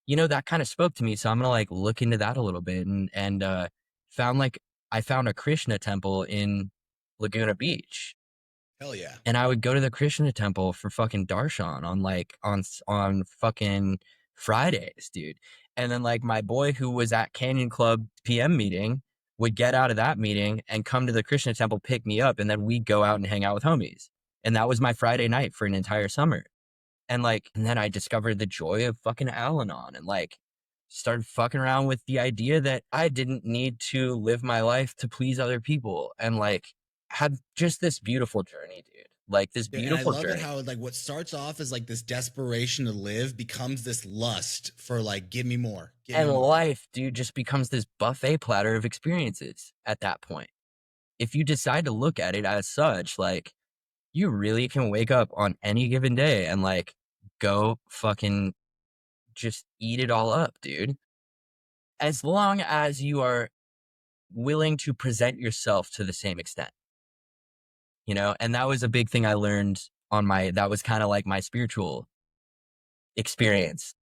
you know, that kind of spoke to me. So I'm going to like look into that a little bit, and I found a Krishna temple in Laguna Beach. Hell yeah. And I would go to the Krishna temple for fucking darshan on like on fucking Fridays, dude. And then like my boy who was at Canyon Club PM meeting would get out of that meeting and come to the Krishna temple, pick me up, and then we'd go out and hang out with homies. And that was my Friday night for an entire summer. And like, and then I discovered the joy of fucking Al-Anon and like started fucking around with the idea that I didn't need to live my life to please other people, and like had just this beautiful journey, dude. Like this Dude, and I beautiful love journey. it how like what starts off as like this desperation to live becomes this lust for like, give me more. Give And me more. life, dude, just becomes this buffet platter of experiences at that point. If you decide to look at it as such, like you really can wake up on any given day and like go fucking just eat it all up, dude. As long as you are willing to present yourself to the same extent, you know? And that was a big thing I learned on that was kind of like my spiritual experience.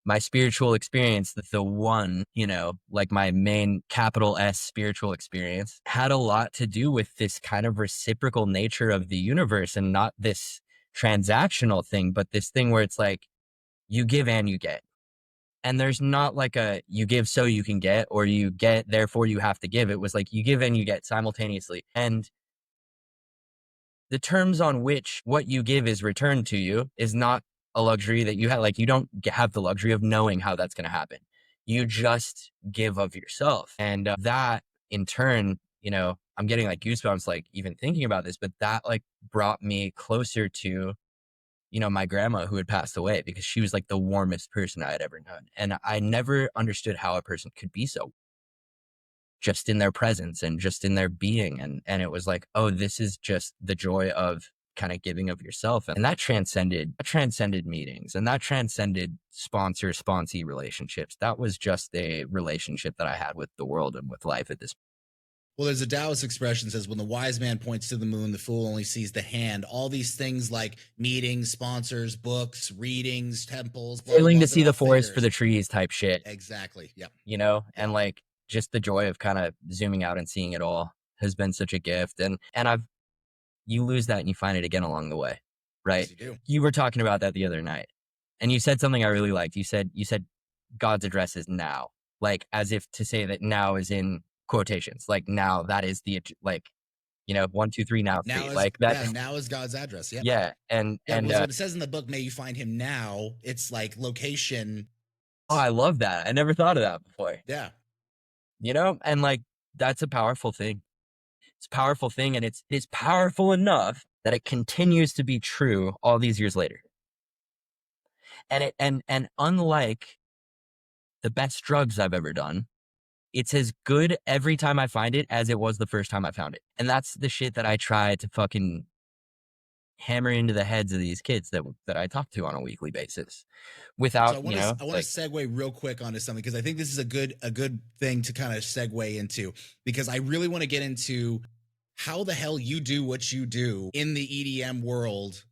My spiritual experience, the one, you know, like my main capital S spiritual experience had a lot to do with this kind of reciprocal nature of the universe, and not this transactional thing, but this thing where it's like you give and you get. And there's not like a you give so you can get, or you get therefore you have to give. It was like you give and you get simultaneously. And the terms on which what you give is returned to you is not a luxury that you have. Like you don't have the luxury of knowing how that's going to happen. You just give of yourself. And that in turn, you know, I'm getting like goosebumps, like even thinking about this, but that like brought me closer to, you know, my grandma who had passed away, because she was like the warmest person I had ever known. And I never understood how a person could be so, just in their presence and just in their being. And it was like, oh, this is just the joy of kind of giving of yourself. And that transcended meetings, and that transcended sponsee relationships. That was just a relationship that I had with the world and with life at this. Well, there's a Taoist expression that says, when the wise man points to the moon, the fool only sees the hand. All these things like meetings, sponsors, books, readings, temples, blah, blah, Failing blah, to see they're the all forest for figures. the trees type shit, Exactly. Yeah. you know? And like just the joy of kind of zooming out and seeing it all has been such a gift. And you lose that and you find it again along the way, right? Yes, you do. You were talking about that the other night, and you said something I really liked. You said God's address is now, like as if to say that now is in quotations, like now that is the, like, you know, 1, 2, 3 now, Now 3, is, like that. yeah, now is God's address. Yeah. Yeah. And Yeah. Because what it says in the book, may you find him now, it's like location. oh, I love that. I never thought of that before. Yeah. You know, and like that's a powerful thing. It's a powerful thing, and it's powerful enough that it continues to be true all these years later. And unlike the best drugs I've ever done, it's as good every time I find it as it was the first time I found it. And that's the shit that I try to fucking hammer into the heads of these kids that I talk to on a weekly basis. Without, So I want to like, segue real quick onto something, because I think this is a good thing to kind of segue into, because I really want to get into how the hell you do what you do in the EDM world,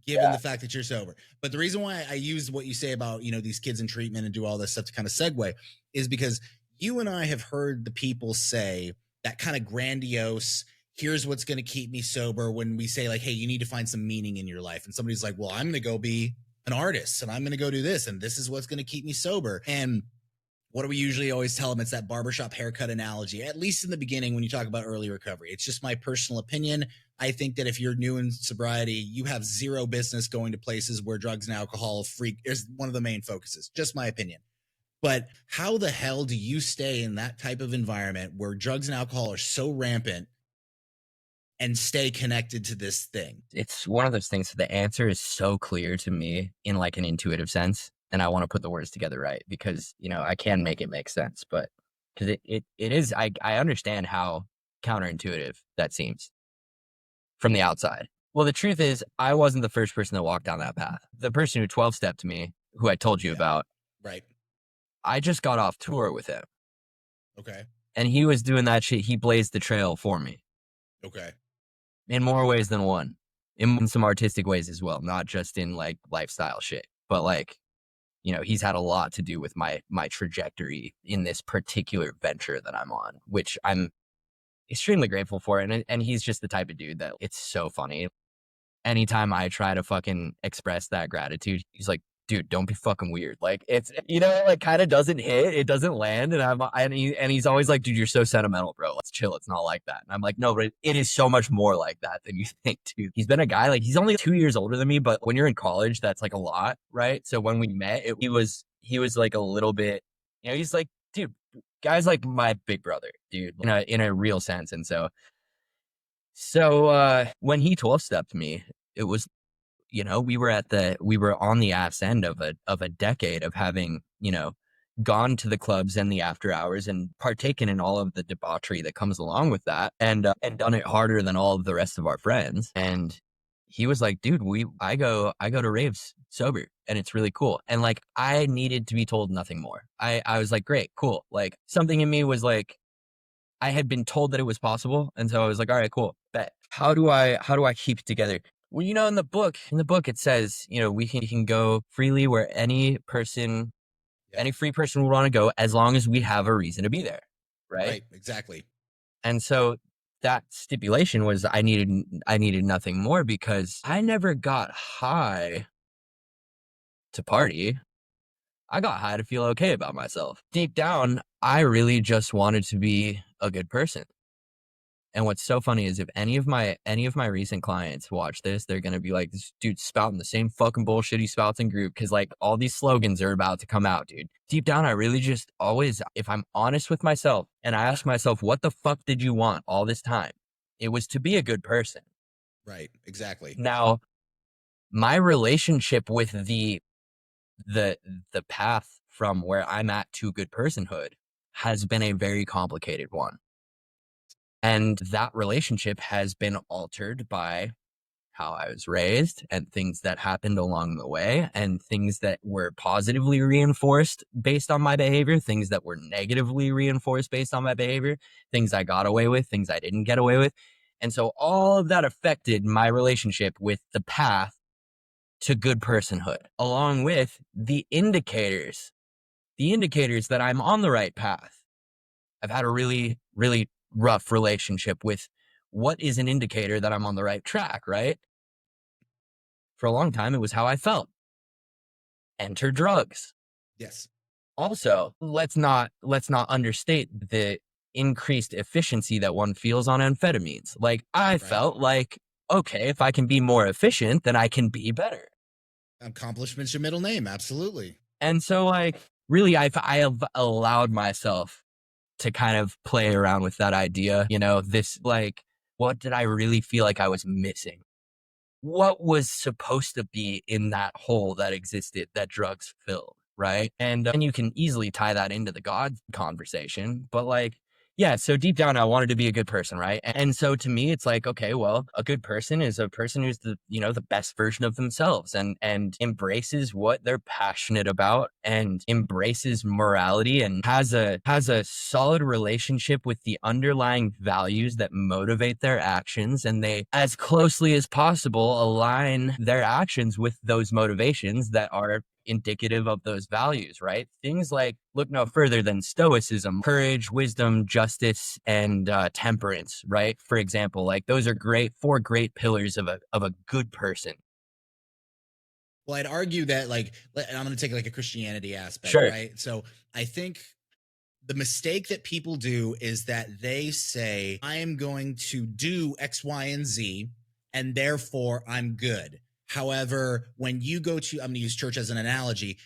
given the fact that you're sober. But the reason why I use what you say about, you know, these kids in treatment and do all this stuff to kind of segue is because you and I have heard the people say that kind of grandiose, here's what's going to keep me sober, when we say like, hey, you need to find some meaning in your life. And somebody's like, well, I'm going to go be an artist, and I'm going to go do this, and this is what's going to keep me sober. And what do we usually always tell them? It's that barbershop haircut analogy, at least in the beginning when you talk about early recovery. It's just my personal opinion. I think that if you're new in sobriety, you have zero business going to places where drugs and alcohol is one of the main focuses. Just my opinion. But how the hell do you stay in that type of environment where drugs and alcohol are so rampant and stay connected to this thing? It's one of those things. The answer is so clear to me in like an intuitive sense. And I want to put the words together right, because, you know, I can make it make sense, but because it is, I understand how counterintuitive that seems from the outside. Well, the truth is, I wasn't the first person that walked down that path. The person who 12-stepped me, who I told you about, right? I just got off tour with him. Okay. And he was doing that shit. He blazed the trail for me. Okay. In more ways than one. In some artistic ways as well, not just in like lifestyle shit, but like, you know, he's had a lot to do with my trajectory in this particular venture that I'm on, which I'm extremely grateful for it. And he's just the type of dude that it's so funny. Anytime I try to fucking express that gratitude, he's like, dude, don't be fucking weird. Like it's, like kind of doesn't hit, it doesn't land. And he's always like, dude, you're so sentimental, bro. Let's chill. It's not like that. And I'm like, no, but it is so much more like that than you think, dude. He's been a guy, like he's only 2 years older than me, but when you're in college, that's like a lot, right? So when we met, he was like a little bit, he's like, dude, guy's like my big brother, dude, in a real sense. And so when he 12-stepped me, it was, we were on the ass end of a decade of having, gone to the clubs and the after hours and partaken in all of the debauchery that comes along with that, and done it harder than all of the rest of our friends. And he was like, dude, I go to raves sober and it's really cool. And like, I needed to be told nothing more. I was like, great, cool. Like something in me was like, I had been told that it was possible. And so I was like, all right, cool. Bet. How do I keep it together? Well, in the book, it says, we can go freely where any free person would want to go, as long as we have a reason to be there. Right. Exactly. And so that stipulation was I needed nothing more, because I never got high to party. I got high to feel okay about myself. Deep down, I really just wanted to be a good person. And what's so funny is if any of my recent clients watch this, they're going to be like, this dude's spouting the same fucking bullshit he spouts in group, because like all these slogans are about to come out, dude. Deep down, I really just always, if I'm honest with myself and I ask myself, what the fuck did you want all this time? It was to be a good person. Right. Exactly. Now, my relationship with the path from where I'm at to good personhood has been a very complicated one. And that relationship has been altered by how I was raised and things that happened along the way, and things that were positively reinforced based on my behavior, things that were negatively reinforced based on my behavior, things I got away with, things I didn't get away with. And so all of that affected my relationship with the path to good personhood, along with the indicators that I'm on the right path. I've had a really, really rough relationship with what is an indicator that I'm on the right track, right? For a long time, it was how I felt. Enter drugs. Yes. Also, let's not understate the increased efficiency that one feels on amphetamines. Like I felt like, okay, if I can be more efficient, then I can be better. Accomplishment's your middle name. Absolutely. And so like, really, I have allowed myself to kind of play around with that idea, this like, what did I really feel like I was missing? What was supposed to be in that hole that existed that drugs filled, right? And you can easily tie that into the God conversation, but like, yeah, so deep down, I wanted to be a good person, right? And so to me, it's like, okay, well, a good person is a person who's the best version of themselves, and embraces what they're passionate about, and embraces morality, and has a solid relationship with the underlying values that motivate their actions, and they, as closely as possible, align their actions with those motivations that are indicative of those values, right? Things like, look no further than stoicism, courage, wisdom, justice, and temperance, right? For example, like those are four great pillars of a good person. Well, I'd argue that and I'm going to take like a Christianity aspect, sure. Right? So I think the mistake that people do is that they say, I am going to do X, Y, and Z, and therefore I'm good. However, when you go to, I'm going to use church as an analogy.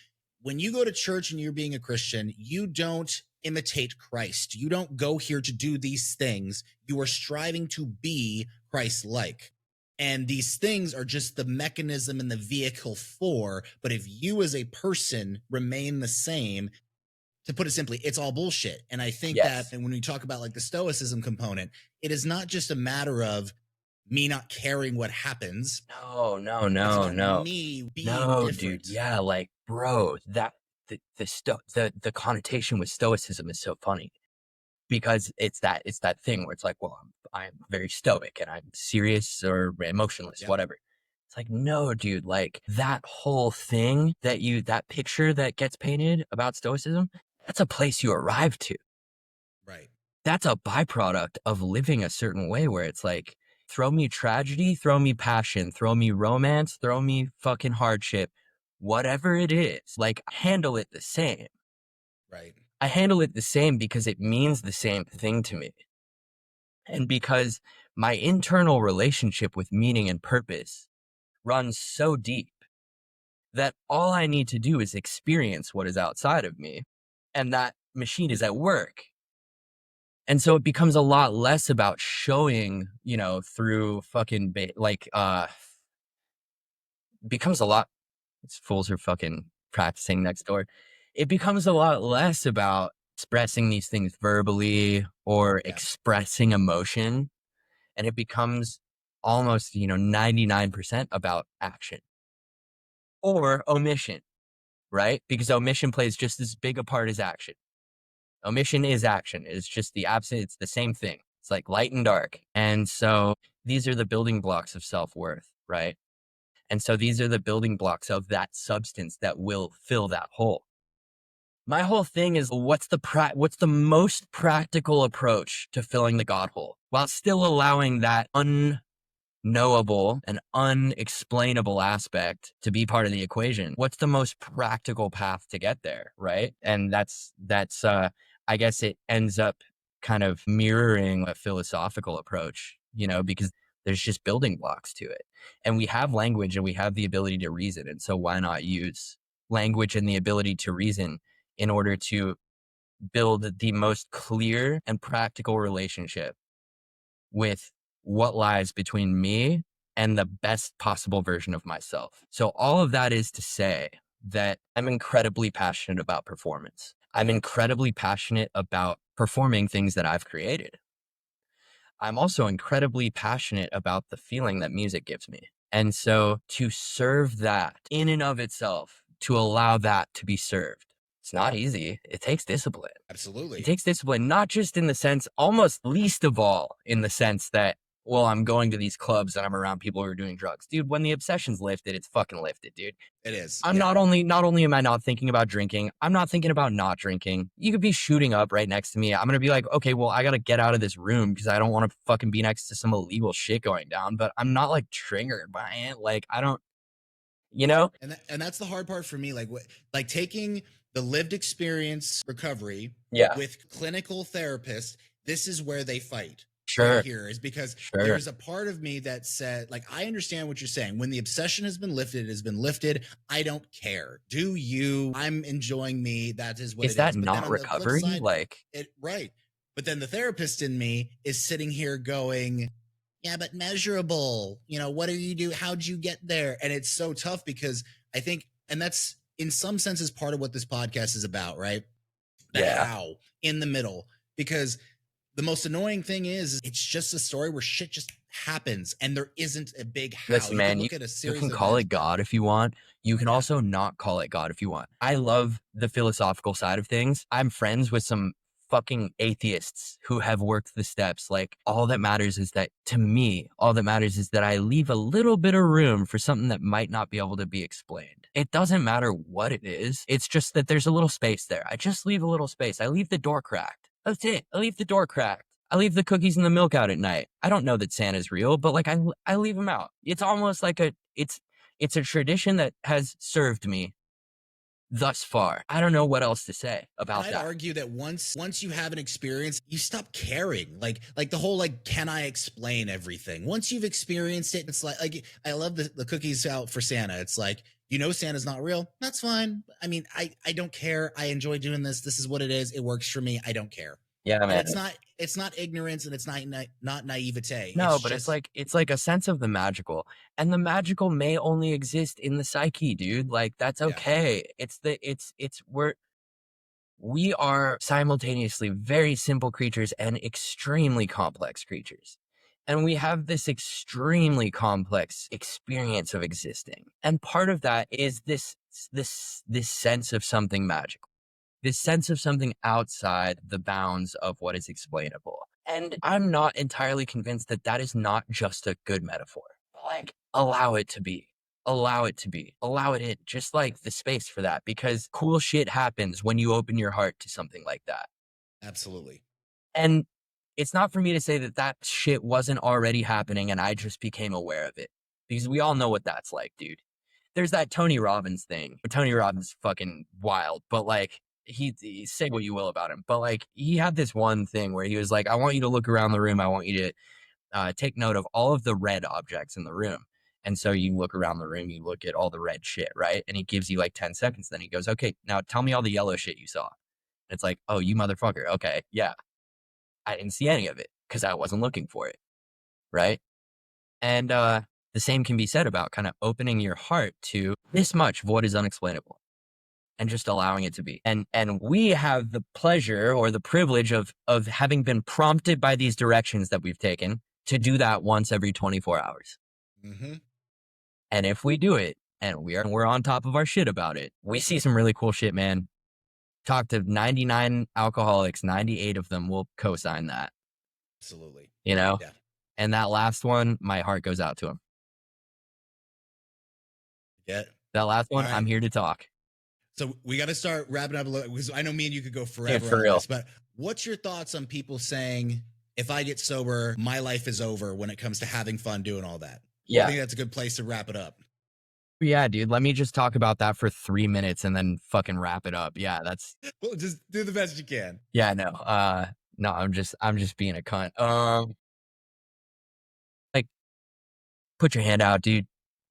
When you go to church and you're being a Christian, you don't imitate Christ. You don't go here to do these things. You are striving to be Christ-like. And these things are just the mechanism and the vehicle for, but if you as a person remain the same, to put it simply, it's all bullshit. And I think that when we talk about like the stoicism component, it is not just a matter of me not caring what happens. No. Me being different. Dude. Yeah, like, bro, that the connotation with stoicism is so funny, because it's that thing where it's like, well, I'm very stoic and I'm serious or emotionless, whatever. It's like, no, dude, like that whole thing that picture that gets painted about stoicism, that's a place you arrive to. Right. that's a byproduct of living a certain way where it's like, throw me tragedy, throw me passion, throw me romance, throw me fucking hardship, whatever it is, like handle it the same. Right. I handle it the same because it means the same thing to me. And because my internal relationship with meaning and purpose runs so deep that all I need to do is experience what is outside of me. And that machine is at work. And so it becomes a lot less about showing, through fucking, becomes a lot, these fools are fucking practicing next door. It becomes a lot less about expressing these things verbally or Yeah. expressing emotion. And it becomes almost, 99% about action or omission, right? Because omission plays just as big a part as action. Omission is action. It's just the absence. It's the same thing. It's like light and dark. And so these are the building blocks of self-worth, right? And so these are the building blocks of that substance that will fill that hole. My whole thing is what's the most practical approach to filling the God hole while still allowing that unknowable and unexplainable aspect to be part of the equation? What's the most practical path to get there, right? And that's I guess it ends up kind of mirroring a philosophical approach, because there's just building blocks to it. And we have language and we have the ability to reason. And so why not use language and the ability to reason in order to build the most clear and practical relationship with what lies between me and the best possible version of myself. So all of that is to say that I'm incredibly passionate about performance. I'm incredibly passionate about performing things that I've created. I'm also incredibly passionate about the feeling that music gives me. And so to serve that in and of itself, to allow that to be served, it's not easy. It takes discipline. It Absolutely. takes discipline, not just in the sense, almost least of all, in the sense that, well, I'm going to these clubs and I'm around people who are doing drugs. Dude, when the obsession's lifted, it's fucking lifted, dude. It is. I'm Yeah. not only am I not thinking about drinking, I'm not thinking about not drinking. You could be shooting up right next to me. I'm going to be like, okay, well, I got to get out of this room because I don't want to fucking be next to some illegal shit going down, but I'm not like triggered by it. Like, I don't, And that's the hard part for me. Like taking the lived experience recovery Yeah. with clinical therapists. This is where they fight. Sure. Right here is because there's a part of me that said, like, I understand what you're saying. When the obsession has been lifted, it has been lifted. I don't care. Do you? I'm enjoying me. That is what Is it that is. But not then on recovery? the flip side, Like, right. But then the therapist in me is sitting here going, yeah, but measurable. What do you do? How'd you get there? And it's so tough because I think, and that's in some senses part of what this podcast is about, right? The how in the middle, because the most annoying thing is it's just a story where shit just happens and there isn't a big how. Listen, man, you can call it God if you want. You can also not call it God if you want. I love the philosophical side of things. I'm friends with some fucking atheists who have worked the steps. Like, all that matters is that, to me, all that matters is that I leave a little bit of room for something that might not be able to be explained. It doesn't matter what it is. It's just that there's a little space there. I just leave a little space. I leave the door cracked. That's it. I leave the door cracked. I leave the cookies and the milk out at night. I don't know that Santa's real, but like I leave them out. It's almost like it's a tradition that has served me thus far. I don't know what else to say about that. I'd argue that once you have an experience, you stop caring. Like the whole, like, can I explain everything? Once you've experienced it, it's like I love the cookies out for Santa. It's like, Santa's not real. That's fine. I mean, I don't care. I enjoy doing this. This is what it is. It works for me. I don't care. Yeah, man. And it's not ignorance and it's not naivete. No, but it's like a sense of the magical, and the magical may only exist in the psyche, dude. Like, that's okay. Yeah. We are simultaneously very simple creatures and extremely complex creatures. And we have this extremely complex experience of existing. And part of that is this sense of something magical, this sense of something outside the bounds of what is explainable. And I'm not entirely convinced that that is not just a good metaphor. Like, allow it to be. Allow it to be. Allow it in. Just like the space for that, because cool shit happens when you open your heart to something like that. Absolutely. And it's not for me to say that that shit wasn't already happening and I just became aware of it, because we all know what that's like, dude. There's that Tony Robbins thing. Tony Robbins is fucking wild, but like he say what you will about him, but like he had this one thing where he was like, I want you to look around the room. I want you to take note of all of the red objects in the room. And so you look around the room, you look at all the red shit, right? And he gives you like 10 seconds. Then he goes, okay, now tell me all the yellow shit you saw. And it's like, oh, you motherfucker. Okay, yeah. I didn't see any of it because I wasn't looking for it, right? And the same can be said about kind of opening your heart to this much of what is unexplainable and just allowing it to be. And we have the pleasure or the privilege of having been prompted by these directions that we've taken to do that once every 24 hours. Mm-hmm. And if we do it and we're on top of our shit about it, we see some really cool shit, man. Talk to 99 alcoholics, 98 of them will co-sign that. Absolutely. You know? Yeah. And that last one, my heart goes out to him. Yeah. That last one, right. I'm here to talk. So we got to start wrapping up a little, because I know me and you could go forever for on real. this, but what's your thoughts on people saying, if I get sober, my life is over when it comes to having fun doing all that? Yeah. I think that's a good place to wrap it up. Yeah, dude, let me just talk about that for 3 minutes and then fucking wrap it up. Yeah, that's well, just do the best you can. Yeah, no, I'm just being a cunt. Like, put your hand out, dude.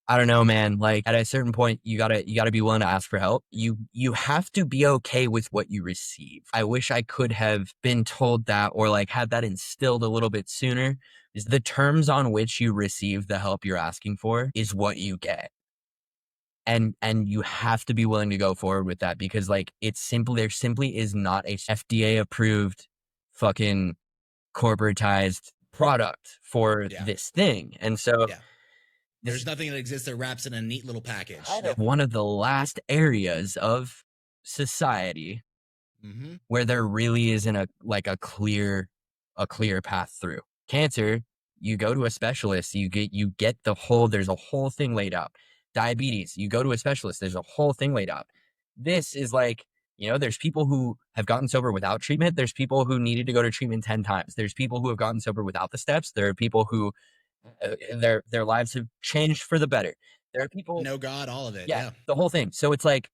I don't know, man. Like, at a certain point, you gotta be willing to ask for help. You have to be okay with what you receive. I wish I could have been told that, or like had that instilled a little bit sooner. Is the terms on which you receive the help you're asking for is what you get. And you have to be willing to go forward with that, because like there simply is not a FDA approved fucking corporatized product for this thing. And so there's nothing that exists that wraps in a neat little package. One of the last areas of society where there really isn't a clear path through. Cancer, you go to a specialist, you get there's a whole thing laid out. Diabetes, you go to a specialist, there's a whole thing laid out. This is like, there's people who have gotten sober without treatment. There's people who needed to go to treatment 10 times. There's people who have gotten sober without the steps. There are people who their lives have changed for the better. There are people know God, all of it. Yeah, the whole thing. So it's like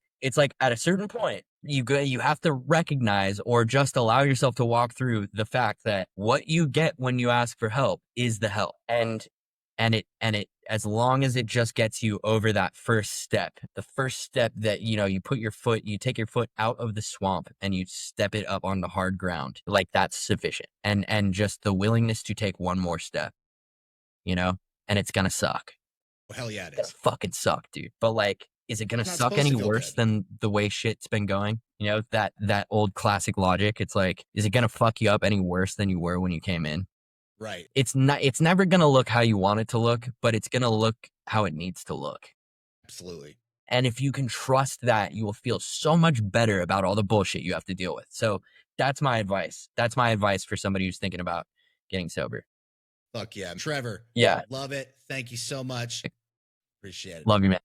at a certain point, you have to recognize or just allow yourself to walk through the fact that what you get when you ask for help is the help. And it as long as it just gets you over that first step, the first step that, you take your foot out of the swamp and you step it up on the hard ground, like that's sufficient. And just the willingness to take one more step, and it's going to suck. Well, hell yeah, it is. It's gonna fucking suck, dude. But like, is it going to suck any worse than the way shit's been going? That old classic logic. It's like, is it going to fuck you up any worse than you were when you came in? Right. It's never going to look how you want it to look, but it's going to look how it needs to look. Absolutely. And if you can trust that, you will feel so much better about all the bullshit you have to deal with. So that's my advice. That's my advice for somebody who's thinking about getting sober. Fuck yeah. Trevor. Yeah. Love it. Thank you so much. Appreciate it. Love you, man.